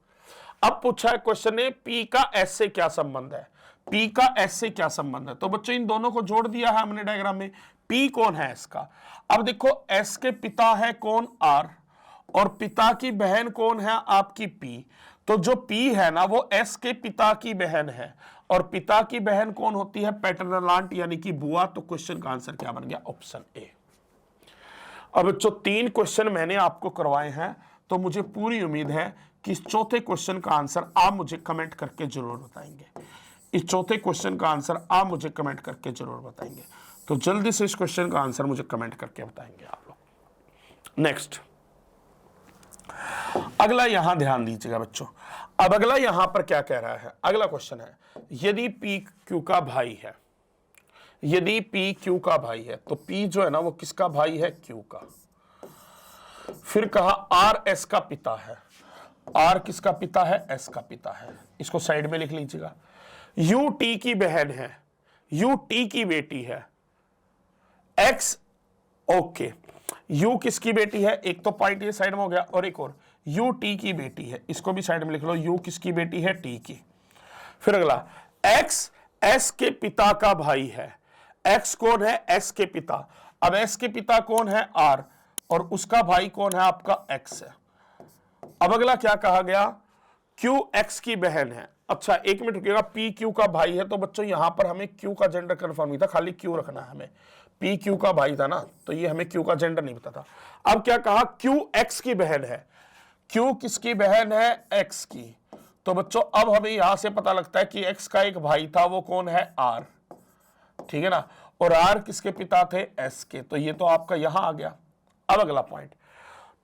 अब पूछा है क्वेश्चन ने पी का एस से क्या संबंध है, पी का एस से क्या संबंध है। तो बच्चों इन दोनों को जोड़ दिया है हमने डायग्राम में। पी कौन है एस का, अब देखो एस के पिता है कौन आर, और पिता की बहन कौन है आपकी पी। तो जो पी है ना वो एस के पिता की बहन है, और पिता की बहन कौन होती है, पैटर्नल आंट यानी कि बुआ। तो क्वेश्चन का आंसर क्या बन गया, ऑप्शन ए। अब जो 3 क्वेश्चन मैंने आपको करवाए हैं, तो मुझे पूरी उम्मीद है कि इस चौथे क्वेश्चन का आंसर आप मुझे कमेंट करके जरूर बताएंगे। इस चौथे क्वेश्चन का आंसर आप मुझे कमेंट करके जरूर बताएंगे। तो जल्दी से इस क्वेश्चन का आंसर मुझे कमेंट करके बताएंगे आप लोग। नेक्स्ट, अगला यहां ध्यान दीजिएगा बच्चों। अब अगला यहां पर क्या कह रहा है, अगला क्वेश्चन है यदि पी क्यू का भाई है, यदि पी क्यू का भाई है, तो पी जो है ना वो किसका भाई है, क्यू का। फिर कहा आर एस का पिता है, आर किसका पिता है, एस का पिता है। इसको साइड में लिख लीजिएगा। यू टी की बहन है, यू टी की बेटी है, एक्स ओके, यू किसकी बेटी है, एक तो पॉइंट ये साइड में हो गया, और एक और यू टी की बेटी है, इसको भी साइड में लिख लो, यू किसकी बेटी है, टी की। फिर अगला एक्स एस के पिता का भाई है, एक्स कौन है, एस के पिता। अब एस के पिता कौन है, आर, और उसका भाई कौन है आपका, एक्स है। अब अगला क्या कहा गया, क्यू एक्स की बहन है। अच्छा एक मिनट रुकिएगा, पी क्यू का भाई है, तो बच्चों यहां पर हमें क्यू का जेंडर कंफर्म नहीं था, खाली क्यू रखना है हमें। पी क्यू का भाई था ना, तो ये हमें क्यू का जेंडर नहीं पता था। अब क्या कहा, क्यू एक्स की बहन है, क्यू किसकी बहन है, एक्स की। तो बच्चों अब हमें यहां से पता लगता है कि एक्स का एक भाई था, वो कौन है, आर, ठीक है ना, और आर किसके पिता थे, एस के। तो ये तो आपका यहां आ गया। अब अगला पॉइंट,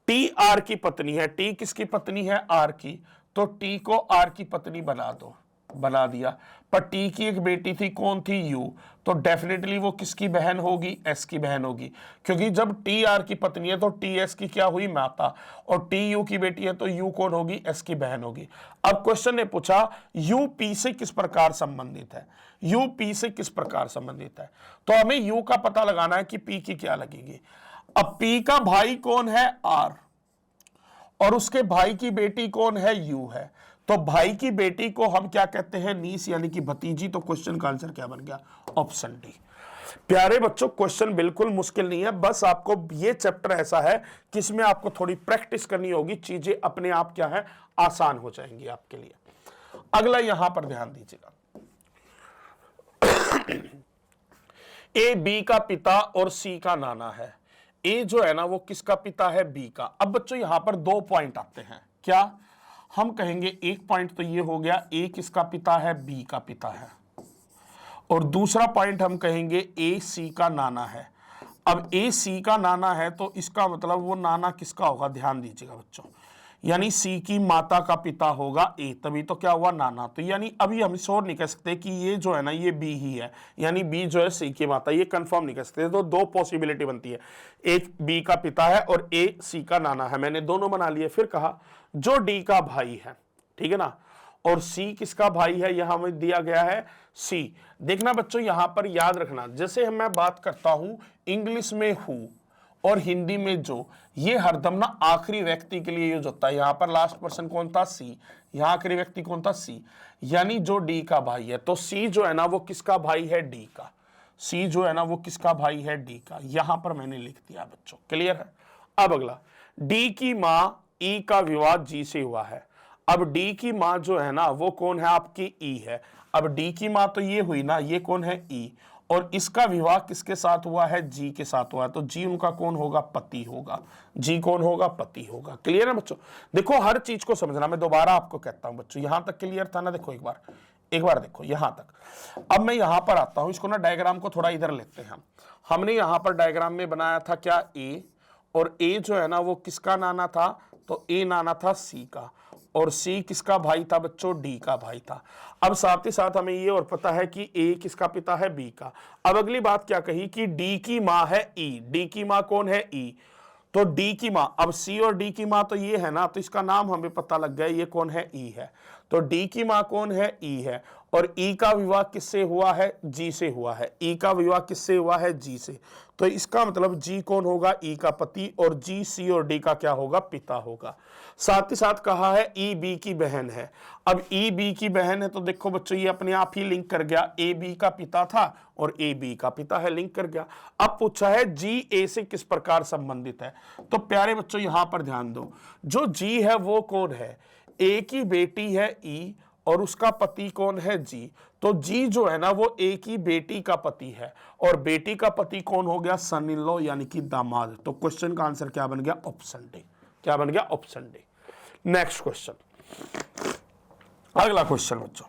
टी आर की पत्नी है, टी किसकी पत्नी है, आर की। तो टी को आर की पत्नी बना दो, बना दिया। पर टी की एक बेटी थी, कौन थी, यू। तो डेफिनेटली वो किसकी बहन होगी, एस की बहन होगी, क्योंकि जब टी आर की पत्नी है तो टी एस की क्या हुई, माता, और टी यू की बेटी है तो यू कौन होगी, एस की बहन होगी। अब क्वेश्चन ने पूछा यू पी से किस प्रकार संबंधित है, यू पी से किस प्रकार संबंधित है। तो हमें यू का पता लगाना है कि पी की क्या लगेगी। अब पी का भाई कौन है, आर, और उसके भाई की बेटी कौन है, यू है। तो भाई की बेटी को हम क्या कहते हैं, नीस यानी कि भतीजी। तो क्वेश्चन का आंसर क्या बन गया, ऑप्शन डी। प्यारे बच्चों क्वेश्चन बिल्कुल मुश्किल नहीं है, बस आपको ये चैप्टर ऐसा है कि इसमें आपको थोड़ी प्रैक्टिस करनी होगी, चीजें अपने आप क्या है, आसान हो जाएंगी आपके लिए। अगला यहां पर ध्यान दीजिएगा, ए बी का पिता और सी का नाना है। ए जो है ना वो किसका पिता है, बी का। अब बच्चों यहां पर 2 पॉइंट आते हैं, क्या हम कहेंगे, एक पॉइंट तो ये हो गया ए किसका पिता है, बी का पिता है, और दूसरा पॉइंट हम कहेंगे ए सी का नाना है। अब ए सी का नाना है तो इसका मतलब वो नाना किसका होगा, ध्यान दीजिएगा बच्चों, यानी सी की माता का पिता होगा ए, तभी तो क्या हुआ, नाना। तो यानी अभी हम श्योर नहीं कह सकते कि ये जो है ना ये बी ही है, यानी बी जो है सी की माता, ये कंफर्म नहीं कर सकते। तो 2 पॉसिबिलिटी बनती है, एक बी का पिता है और ए सी का नाना है, मैंने दोनों बना लिए। फिर कहा जो डी का भाई है, ठीक है ना, और सी किसका भाई है, यहां में दिया गया है सी। देखना बच्चों यहां पर याद रखना, जैसे मैं बात करता हूं इंग्लिश में हु और हिंदी में जो, ये हरदम ना आखिरी व्यक्ति के लिए यूज होता है। यहां पर लास्ट पर्सन कौन था, सी, यहां आखिरी व्यक्ति कौन था, सी, यानी जो डी का भाई है। तो सी जो है ना वो किसका भाई है, डी का। सी जो है ना वो किसका भाई है, डी का। यहां पर मैंने लिख दिया बच्चों, क्लियर है। अब अगला, डी की मां ई का विवाह जी से हुआ है। अब डी की मां जो है ना वो कौन है, आपकी ई है। अब डी की मां तो ये हुई ना, ये कौन है, ई, और इसका विवाह किसके साथ हुआ है, जी के साथ हुआ है। तो जी उनका कौन होगा, पति होगा। जी कौन होगा, पति होगा। क्लियर है बच्चों। देखो हर चीज को समझना, मैं दोबारा आपको कहता हूं बच्चों, यहां तक क्लियर था ना, देखो एक बार देखो यहां तक। अब मैं यहां पर आता हूं, इसको ना डायग्राम को थोड़ा इधर लेते हैं। हमने यहां पर डायग्राम में बनाया था क्या, ए, और ए जो है ना वो किसका नाना था, तो ए नाना था सी का, और सी किसका भाई था बच्चों, डी का भाई था। अब साथ ही साथ हमें ये और पता है कि ए किसका पिता है, बी का। अब अगली बात क्या कही कि डी की मां है ई, डी की मां कौन है, ई। तो डी की मां, अब सी और डी की मां तो ये है ना, तो इसका नाम हमें पता लग गया, ये कौन है, ई है। तो डी की मां कौन है, ई है, और ई का विवाह किससे हुआ है, जी से हुआ है। ई का विवाह किससे हुआ है, जी से। तो इसका मतलब जी कौन होगा, ई का पति, और जी सी और डी का क्या होगा, पिता होगा। साथ ही साथ कहा है ई बी की बहन है। अब ई बी की बहन है तो देखो बच्चों ये अपने आप ही लिंक कर गया, ए बी का पिता था और ए बी का पिता है, लिंक कर गया। अब पूछा है जी ए से किस प्रकार संबंधित है। तो प्यारे बच्चों यहां पर ध्यान दो, जो जी है वो कौन है, ए की बेटी है ई और उसका पति कौन है, जी। तो जी जो है ना वो ए की बेटी का पति है और बेटी का पति कौन हो गया, सन इन लॉ यानी कि दामाद। तो क्वेश्चन का आंसर क्या बन गया, ऑप्शन डी। क्या बन गया, ऑप्शन डी। नेक्स्ट क्वेश्चन, अगला क्वेश्चन बच्चों,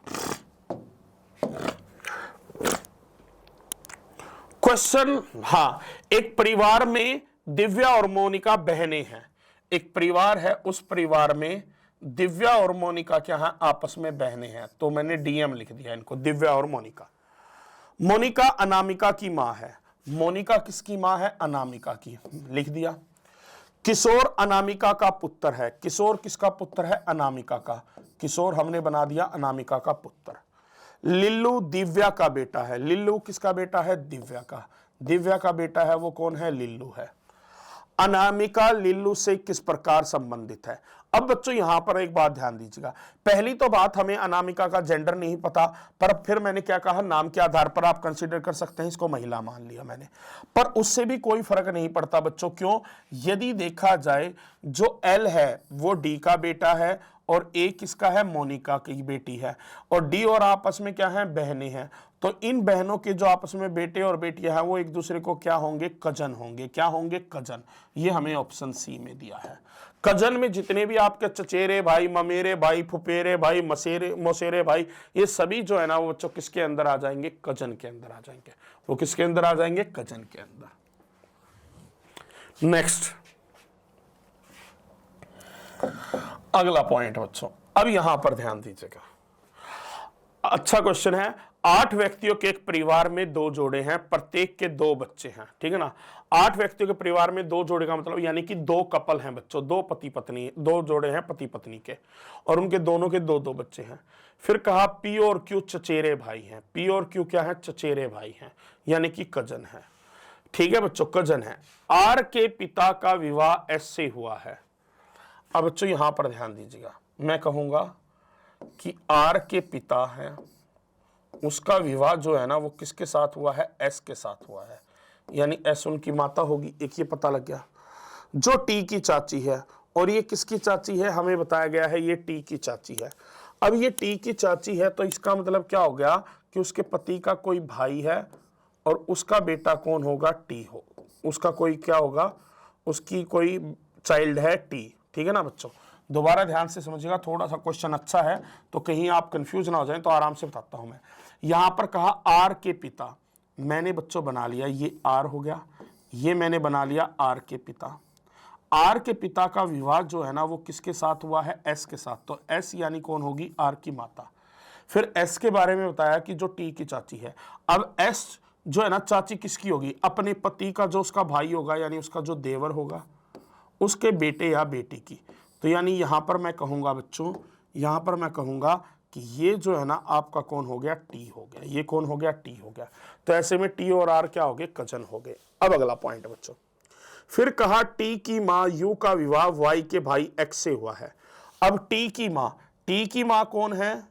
क्वेश्चन, हाँ, एक परिवार में दिव्या और मोनिका बहनें हैं। एक परिवार है, उस परिवार में दिव्या और मोनिका क्या है, आपस में बहनें हैं। तो मैंने डीएम लिख दिया इनको, दिव्या और मोनिका। मोनिका अनामिका की मां है। मोनिका किसकी मां है, अनामिका की, लिख दिया। किशोर अनामिका का पुत्र है। किशोर किसका पुत्र है, अनामिका का। किशोर हमने बना दिया अनामिका का पुत्र। लिल्लू दिव्या का बेटा है। लिल्लू किसका बेटा है, दिव्या का। दिव्या का बेटा है वो कौन है, लिल्लू है। अनामिका लिल्लू से किस प्रकार संबंधित है। अब बच्चों यहां पर एक बात ध्यान दीजिएगा, पहली तो बात हमें अनामिका का जेंडर नहीं पता, पर फिर मैंने क्या कहा, नाम के आधार पर आप कंसीडर कर सकते हैं, इसको महिला मान लिया मैंने, पर उससे भी कोई फर्क नहीं पड़ता बच्चों। क्यों, यदि देखा जाए जो एल है वो डी का बेटा है और ए किसका है, मोनिका की बेटी है, और डी और आपस में क्या है, बहनें हैं। तो इन बहनों के जो आपस में बेटे और बेटियां हैं वो एक दूसरे को क्या होंगे, कजन होंगे। क्या होंगे, कजन। ये हमें ऑप्शन सी में दिया है। कजन में जितने भी आपके चचेरे भाई, ममेरे भाई, फुफेरे भाई, मौसेरे भाई, ये सभी जो है ना वो बच्चों किसके अंदर आ जाएंगे, कजन के अंदर आ जाएंगे। वो किसके अंदर आ जाएंगे, कजन के अंदर। नेक्स्ट, अगला पॉइंट बच्चों, अब यहां पर ध्यान दीजिएगा, अच्छा क्वेश्चन है। 8 व्यक्तियों के एक परिवार में 2 जोड़े हैं, प्रत्येक के 2 बच्चे हैं, ठीक है ना। 8 व्यक्तियों के परिवार में 2 जोड़े का मतलब यानी कि 2 कपल हैं बच्चों, 2 पति पत्नी, 2 जोड़े हैं पति पत्नी के, और उनके दोनों के 2-2 बच्चे हैं। फिर कहा पी और क्यू चचेरे भाई हैं। पी और क्यू क्या है, चचेरे भाई हैं, यानी कि कजन है, ठीक है बच्चों, कजन है। आर के पिता का विवाह एस से हुआ है। अब बच्चों यहां पर ध्यान दीजिएगा, मैं कहूंगा कि आर के पिता है, उसका विवाह जो है ना वो किसके साथ हुआ है, एस के साथ हुआ है, यानी एस उनकी माता होगी। एक ये पता लग गया। जो टी की चाची है, और ये किसकी चाची है, हमें बताया गया है ये टी की चाची है। अब ये टी की चाची है तो इसका मतलब क्या हो गया कि उसके पति का कोई भाई है और उसका बेटा कौन होगा, टी हो, उसका कोई क्या होगा, उसकी कोई चाइल्ड है टी, ठीक है ना बच्चों। दोबारा ध्यान से समझिएगा, थोड़ा सा क्वेश्चन अच्छा है तो कहीं आप कंफ्यूज ना हो जाएं, तो आराम से बताता हूं मैं। यहां पर कहा आर के पिता, मैंने बच्चों बना लिया, ये आर हो गया, ये मैंने बना लिया आर के पिता। आर के पिता का विवाह जो है ना वो किसके साथ हुआ है, एस के साथ। तो एस यानी कौन होगी, आर की माता। फिर एस के बारे में बताया कि जो टी की चाची है। अब एस जो है ना चाची किसकी होगी, अपने पति का जो उसका भाई होगा, यानी उसका जो देवर होगा, उसके बेटे या बेटी की। तो यानी यहां पर मैं कहूंगा बच्चों, यहां पर मैं कहूंगा कि ये जो है ना आपका कौन हो गया, टी हो गया। ये कौन हो गया, टी हो गया। तो ऐसे में टी और आर क्या हो गए, कजन हो गए। अब अगला पॉइंट बच्चों, फिर कहा टी की मां यू का विवाह वाई के भाई एक्स से हुआ है। अब टी की मां कौन है,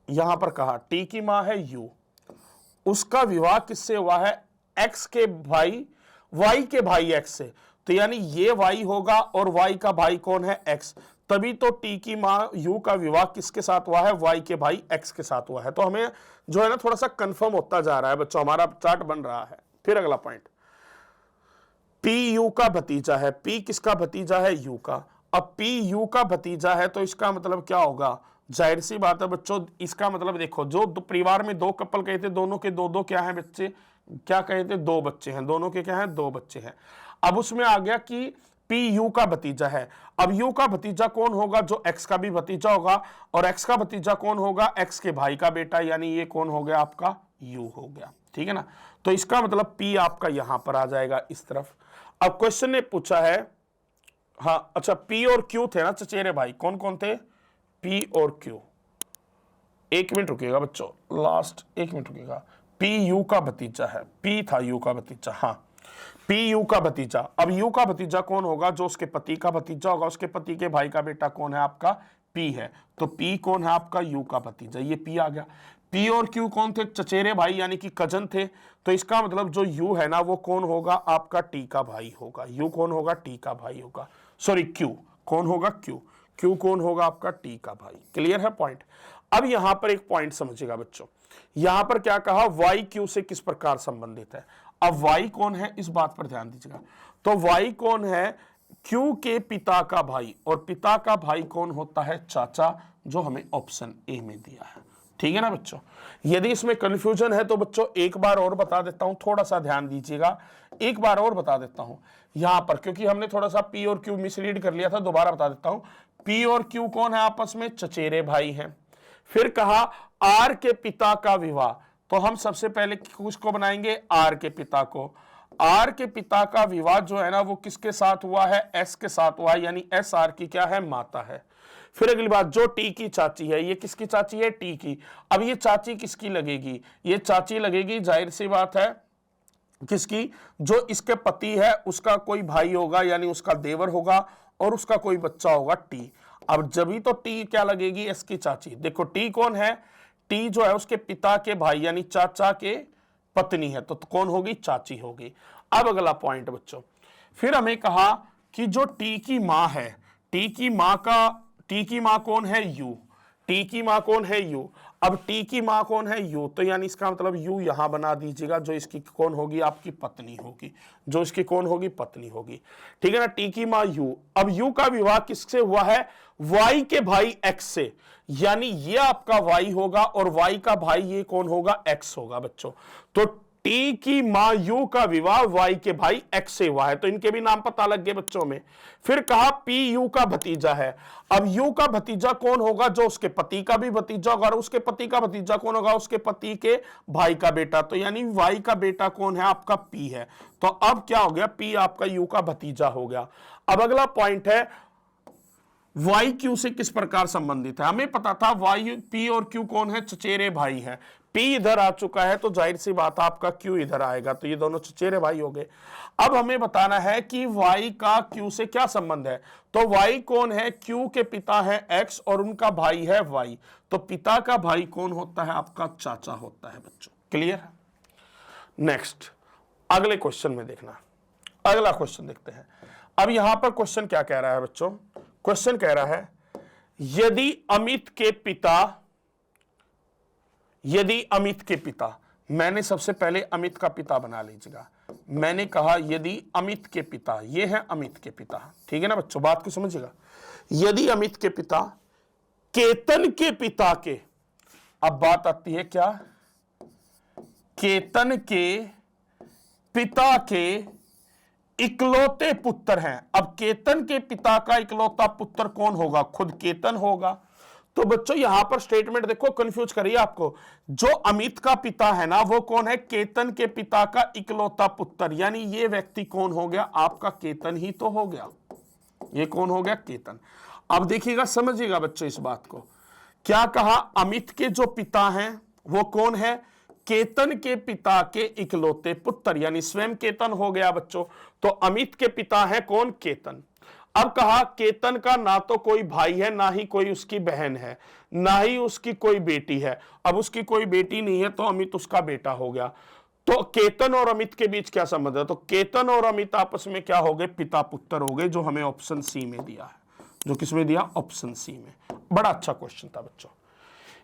यहां पर कहा टी की मां है यू, उसका विवाह किससे हुआ है, एक्स के भाई, वाई के भाई एक्स से। तो यानी ये वाई होगा और वाई का भाई कौन है, एक्स। तभी तो टी की मां यू का विवाह किसके साथ हुआ है, वाई के भाई एक्स के साथ हुआ है। तो हमें जो है ना थोड़ा सा कंफर्म होता जा रहा है बच्चों, हमारा चार्ट बन रहा है। फिर अगला पॉइंट, पी यू का भतीजा है। पी किसका भतीजा है, यू का। अब पी यू का भतीजा है तो इसका मतलब क्या होगा, जाहिर सी बात है बच्चों, इसका मतलब देखो जो परिवार में 2 कपल कहे थे, दोनों के 2-2 क्या है बच्चे, क्या कहे थे, 2 बच्चे हैं, दोनों के क्या है, 2 बच्चे हैं। अब उसमें आ गया कि पी यू का भतीजा है। अब यू का भतीजा कौन होगा, जो एक्स का भी भतीजा होगा, और एक्स का भतीजा कौन होगा, एक्स के भाई का बेटा, यानी ये कौन हो गया आपका, यू हो गया, ठीक है ना। तो इसका मतलब पी आपका यहां पर आ जाएगा इस तरफ। अब क्वेश्चन ने पूछा है, हाँ अच्छा, पी और क्यू थे ना चचेरे भाई, कौन कौन थे, पी और क्यू, एक मिनट रुकिएगा बच्चों, लास्ट एक मिनट रुकिएगा। पी यू का भतीजा है, पी था यू का भतीजा, हाँ पी यू का भतीजा। अब यू का भतीजा कौन होगा? जो उसके पति का भतीजा होगा, उसके पति के भाई का बेटा कौन है? आपका पी है। तो पी कौन है? आपका यू का भतीजा, ये पी आ गया। पी और क्यू कौन थे? चचेरे भाई यानी कि कजन थे। तो इसका मतलब जो यू है ना वो कौन होगा? आपका टी का भाई होगा। यू कौन होगा? टी का भाई होगा। सॉरी क्यू कौन होगा? क्यू। क्यू कौन होगा? आपका टी का भाई। क्लियर है पॉइंट? अब यहां पर एक पॉइंट समझिएगा बच्चों, यहां पर क्या कहा? वाई क्यू से किस प्रकार संबंधित है। अब वाई कौन है इस बात पर ध्यान दीजिएगा। तो वाई कौन है? क्यू के पिता का भाई, और पिता का भाई कौन होता है? चाचा, जो हमें ऑप्शन ए में दिया है। ठीक है ना बच्चों? यदि इसमें कंफ्यूजन है तो बच्चों एक बार और बता देता हूं, थोड़ा सा ध्यान दीजिएगा। एक बार और बता देता हूं यहां पर, क्योंकि हमने थोड़ा सा पी और क्यू मिसरीड कर लिया था, दोबारा बता देता हूं। पी और क्यू कौन है? आपस में चचेरे भाई हैं। फिर कहा आर के पिता का विवाह, तो हम सबसे पहले किसको बनाएंगे? आर के पिता को। आर के पिता का विवाह जो है ना वो किसके साथ हुआ है? एस के साथ हुआ है, यानी एस आर की क्या है? माता है। फिर अगली बात, जो टी की चाची है, ये किसकी चाची है? टी की। अब ये चाची किसकी लगेगी? ये चाची लगेगी, जाहिर सी बात है, किसकी? जो इसके पति है उसका कोई भाई होगा, यानी उसका देवर होगा, और उसका कोई बच्चा होगा टी। अब जब ही तो टी क्या लगेगी? एस की चाची। देखो टी कौन है? टी जो है उसके पिता के भाई यानी चाचा के पत्नी है, तो कौन होगी? चाची होगी। अब अगला पॉइंट बच्चों, फिर हमें कहा कि जो टी की मां है, टी की मां कौन है? यू। टी की मां कौन है? यू। अब टी की मां कौन है? यू, तो यानी इसका मतलब यू यहां बना दीजिएगा, जो इसकी कौन होगी? आपकी पत्नी होगी, जो इसकी कौन होगी? पत्नी होगी। ठीक है ना? टी की मां यू। अब यू का विवाह किससे हुआ है? वाई के भाई एक्स से, यानी ये आपका वाई होगा, और वाई का भाई ये कौन होगा? एक्स होगा बच्चों। तो टी की मां यू का विवाह वाई के भाई एक्स से हुआ है, तो इनके भी नाम पता लग गए बच्चों में। फिर कहा पी यू का भतीजा है। अब यू का भतीजा कौन होगा? जो उसके पति का भी भतीजा होगा, और उसके पति का भतीजा कौन होगा? उसके पति के भाई का बेटा। तो यानी वाई का बेटा कौन है? आपका पी है। तो अब क्या हो गया? पी आपका यू का भतीजा हो गया। अब अगला पॉइंट है, वाई क्यू से किस प्रकार संबंधित है। हमें पता था वाई पी और क्यू कौन है? चचेरे भाई हैं। पी इधर आ चुका है, तो जाहिर सी बात आपका क्यू इधर आएगा, तो ये दोनों चचेरे भाई हो गए। अब हमें बताना है कि वाई का क्यू से क्या संबंध है। तो वाई कौन है? क्यू के पिता है एक्स, और उनका भाई है वाई। तो पिता का भाई कौन होता है? आपका चाचा होता है बच्चों। क्लियर है? नेक्स्ट अगले क्वेश्चन में देखना, अगला क्वेश्चन देखते हैं। अब यहां पर क्वेश्चन क्या कह रहा है बच्चों? क्वेश्चन कह रहा है यदि अमित के पिता, मैंने सबसे पहले अमित का पिता बना लीजिएगा। मैंने कहा यदि अमित के पिता, ये है अमित के पिता। ठीक है ना बच्चों? बात को समझिएगा। यदि अमित के पिता केतन के पिता के, अब बात आती है क्या? केतन के पिता के इकलौते पुत्र हैं। अब केतन के पिता का इकलौता पुत्र कौन होगा? खुद केतन होगा। तो बच्चों यहां पर स्टेटमेंट देखो, कंफ्यूज करिए आपको। जो अमित का पिता है ना वो कौन है? केतन के पिता का इकलौता पुत्र, यानी ये व्यक्ति कौन हो गया? आपका केतन ही तो हो गया। ये कौन हो गया? केतन। अब देखिएगा, समझिएगा बच्चों इस बात को। क्या कहा? अमित के जो पिता हैं वो कौन है? केतन के पिता के इकलौते पुत्र, यानी स्वयं केतन हो गया बच्चों। तो अमित के पिता है कौन? केतन। अब कहा केतन का ना तो कोई भाई है, ना ही कोई उसकी बहन है, ना ही उसकी कोई बेटी है। अब उसकी कोई बेटी नहीं है, तो अमित उसका बेटा हो गया। तो केतन और अमित के बीच क्या संबंध है? तो केतन और अमित आपस में क्या हो गए? पिता पुत्र हो गए, जो हमें ऑप्शन सी में दिया है। जो किसमें दिया? ऑप्शन सी में। बड़ा अच्छा क्वेश्चन था बच्चों।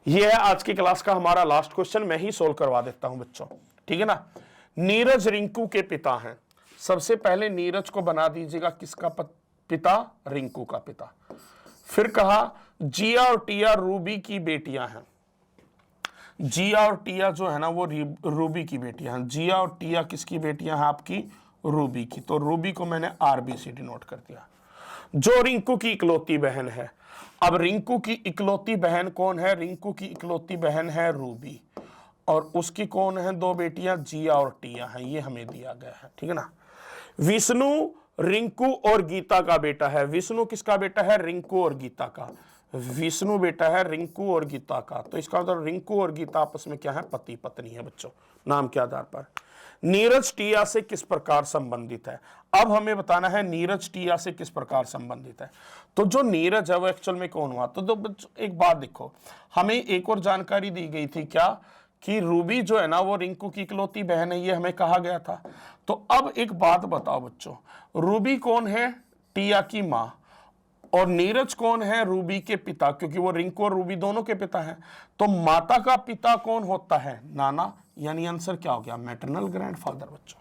ये है आज की क्लास का हमारा लास्ट क्वेश्चन, मैं ही सोल्व करवा देता हूं बच्चों। ठीक है ना? नीरज रिंकू के पिता हैं। सबसे पहले नीरज को बना दीजिएगा किसका पिता? रिंकू का पिता। फिर कहा जिया और टिया रूबी की बेटियां हैं। जिया और टिया जो है ना वो रूबी की बेटियां हैं। जिया और टिया किसकी बेटियां हैं? आपकी रूबी की। तो रूबी को मैंने RBC डिनोट कर दिया। जो रिंकू की इकलौती बहन है। अब रिंकू की इकलौती बहन कौन है? रिंकू की इकलौती बहन है रूबी, और उसकी कौन है? दो बेटियां जिया और टिया हैं। ये हमें दिया गया है। ठीक है ना? विष्णु रिंकू और गीता का बेटा है। विष्णु किसका बेटा है? रिंकू और गीता का। विष्णु बेटा है रिंकू और गीता का, तो इसका मतलब रिंकू और गीता आपस में क्या है, पति पत्नी है बच्चों, नाम के आधार पर। नीरज टिया से किस प्रकार संबंधित है? अब हमें बताना है नीरज टिया से किस प्रकार संबंधित है। तो जो नीरज है वो एक्चुअल में कौन हुआ? तो बच्चों एक बात देखो, हमें एक और जानकारी दी गई थी क्या, कि रूबी जो है ना वो रिंकू की इकलौती बहन है, ये हमें कहा गया था। तो अब एक बात बताओ बच्चों, रूबी कौन है? टिया की माँ। और नीरज कौन है? रूबी के पिता, क्योंकि वो रिंकू और रूबी दोनों के पिता हैं। तो माता का पिता कौन होता है? नाना, यानी आंसर क्या हो गया? मैटरनल ग्रैंडफादर बच्चों।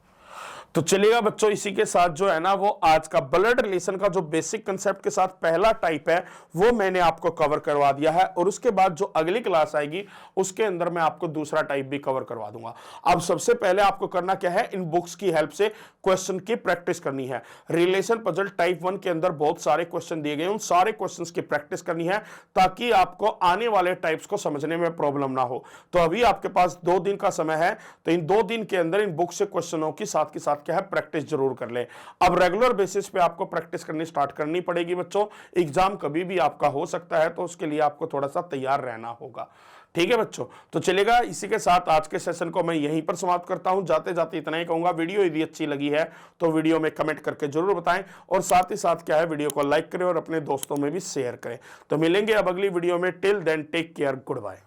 तो चलिएगा बच्चों, इसी के साथ जो है ना वो आज का ब्लड रिलेशन का जो बेसिक कंसेप्ट के साथ पहला टाइप है वो मैंने आपको कवर करवा दिया है, और उसके बाद जो अगली क्लास आएगी उसके अंदर मैं आपको दूसरा टाइप भी कवर करवा दूंगा। अब सबसे पहले आपको करना क्या है, इन बुक्स की हेल्प से क्वेश्चन की प्रैक्टिस करनी है। रिलेशन पजल टाइप 1 के अंदर बहुत सारे क्वेश्चन दिए गए, उन सारे क्वेश्चंस की प्रैक्टिस करनी है ताकि आपको आने वाले टाइप्स को समझने में प्रॉब्लम ना हो। तो अभी आपके पास 2 दिन का समय है, तो इन 2 दिन के अंदर इन बुक से क्वेश्चनों की साथ के साथ क्या है, प्रैक्टिस जरूर कर ले। अब रेगुलर बेसिस पे आपको प्रैक्टिस करनी स्टार्ट करनी पड़ेगी बच्चों, एग्जाम कभी भी आपका हो सकता है, तो उसके लिए आपको थोड़ा सा तैयार रहना होगा। ठीक है बच्चों, तो चलेगा, इसी के साथ आज के सेशन को मैं यहीं पर समाप्त करता हूं। जाते जाते इतना ही कहूंगा, वीडियो यदि अच्छी लगी है तो वीडियो में कमेंट करके जरूर बताएं, और साथ ही साथ क्या है, वीडियो को लाइक करें और अपने दोस्तों में भी शेयर करें। तो मिलेंगे अब अगली वीडियो में, till then take care, good bye.